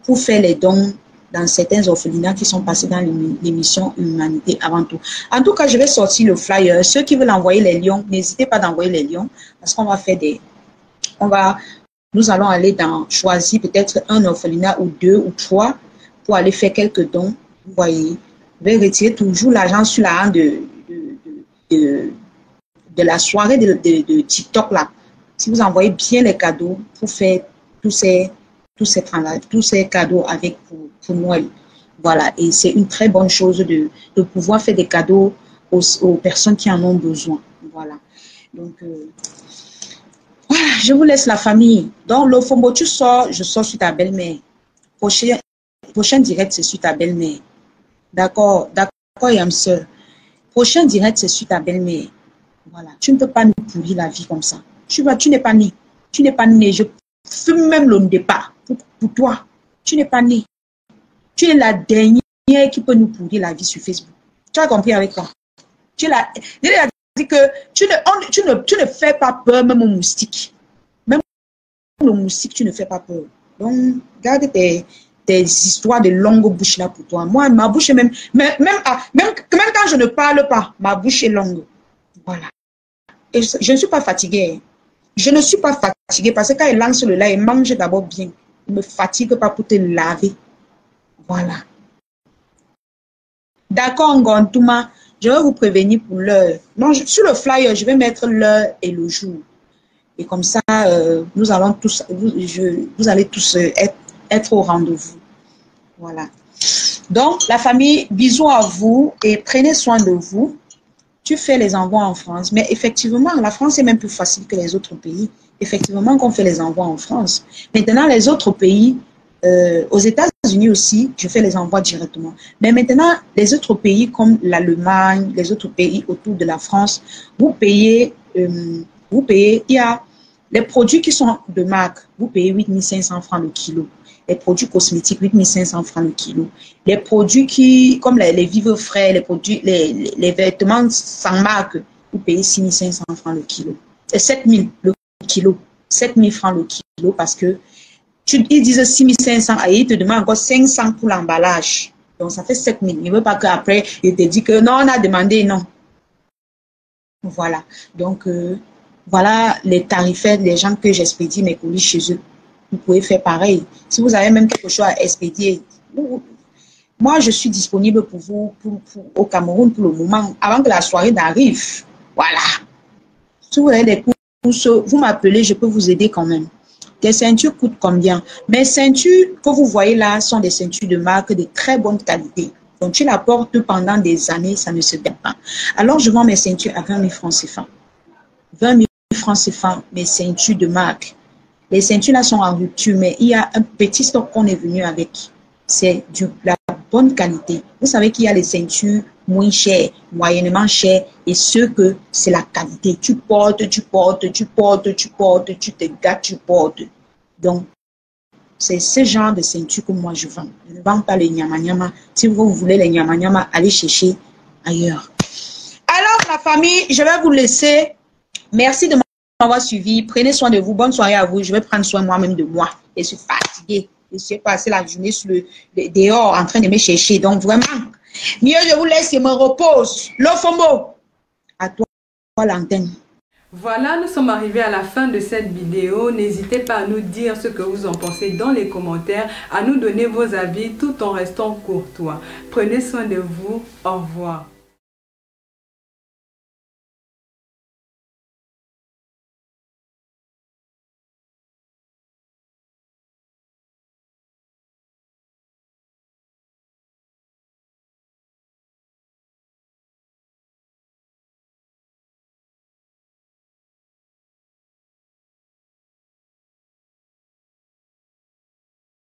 pour faire les dons dans certains orphelinats qui sont passés dans l'émission Humanité avant tout. En tout cas, je vais sortir le flyer. Ceux qui veulent envoyer les lions, n'hésitez pas d'envoyer les lions parce qu'on va faire nous allons aller choisir peut-être un orphelinat ou 2 ou 3 pour aller faire quelques dons. Vous voyez, je vais retirer toujours l'argent sur la hand de la soirée de TikTok là. Si vous envoyez bien les cadeaux pour faire tous ces cadeaux avec pour Noël. Voilà. Et c'est une très bonne chose de pouvoir faire des cadeaux aux personnes qui en ont besoin. Voilà. Donc, voilà, je vous laisse la famille. Donc, le Fombo, tu sors, je sors sur ta belle-mère. Prochain direct, c'est sur ta belle-mère. D'accord, Yamseur. Prochain direct, c'est sur ta belle-mère. Voilà. Tu ne peux pas nous pourrir la vie comme ça. Tu n'es pas né. Tu n'es pas né. Je fume même le départ pour toi. Tu n'es pas né. Tu es la dernière qui peut nous pourrir la vie sur Facebook. Tu as compris avec toi. Je l'ai dit que tu ne fais pas peur même aux moustiques. Même aux moustiques, tu ne fais pas peur. Donc, garde tes histoires de longue bouche là pour toi. Moi, ma bouche est même quand je ne parle pas, ma bouche est longue. Voilà. Et je ne suis pas fatiguée. Je ne suis pas fatiguée parce que quand il lance le lait, il mange d'abord bien. Il ne me fatigue pas pour te laver. Voilà. D'accord, Ngontouma. Je vais vous prévenir pour l'heure. Non, sur le flyer, je vais mettre l'heure et le jour. Et comme ça, nous allons tous, vous allez tous être au rendez-vous. Voilà. Donc, la famille, bisous à vous et prenez soin de vous. Tu fais les envois en France. Mais effectivement, la France est même plus facile que les autres pays. Effectivement, qu'on fait les envois en France. Maintenant, les autres pays, aux États-Unis aussi, je fais les envois directement. Mais maintenant, les autres pays comme l'Allemagne, les autres pays autour de la France, vous payez, il y a les produits qui sont de marque, vous payez 8 500 francs le kilo. Les produits cosmétiques, 8 500 francs le kilo. Les produits comme les vivres frais, les produits, les vêtements sans marque, vous payez 6500 francs le kilo. Et 7000 le kilo. 7000 francs le kilo parce que ils disent 6500 et ils te demandent encore 500 pour l'emballage. Donc ça fait 7000. Il ne veut pas qu'après, il te dit que non, on a demandé, non. Voilà. Donc, voilà les tarifaires des gens que j'expédie mes colis chez eux. Vous pouvez faire pareil. Si vous avez même quelque chose à expédier, moi, je suis disponible pour vous au Cameroun pour le moment, avant que la soirée n'arrive. Voilà. Si vous avez des courses, vous m'appelez, je peux vous aider quand même. Des ceintures coûtent combien? Mes ceintures que vous voyez là sont des ceintures de marque de très bonne qualité. Donc, tu la portes pendant des années, ça ne se perd pas. Alors, je vends mes ceintures à 20 000 francs CFA. 20 000 francs CFA, mes ceintures de marque. Les ceintures là sont en rupture, mais il y a un petit stock qu'on est venu avec. C'est de la bonne qualité. Vous savez qu'il y a les ceintures moins chères, moyennement chères, et ceux que c'est la qualité. Tu portes, tu portes, tu portes, tu portes, tu te gâtes, tu portes. Donc, c'est ce genre de ceinture que moi je vends. Je ne vends pas les nyama-nyama. Si vous voulez les nyama-nyama, allez chercher ailleurs. Alors, la famille, je vais vous laisser. Merci de m'avoir suivi. Prenez soin de vous. Bonne soirée à vous. Je vais prendre soin moi-même de moi. Je suis fatiguée. Je suis passé la journée sur dehors en train de me chercher. Donc, vraiment, mieux je vous laisse et me repose. L'ofomo. À toi, l'antenne. Voilà, nous sommes arrivés à la fin de cette vidéo. N'hésitez pas à nous dire ce que vous en pensez dans les commentaires, à nous donner vos avis tout en restant courtois. Prenez soin de vous. Au revoir.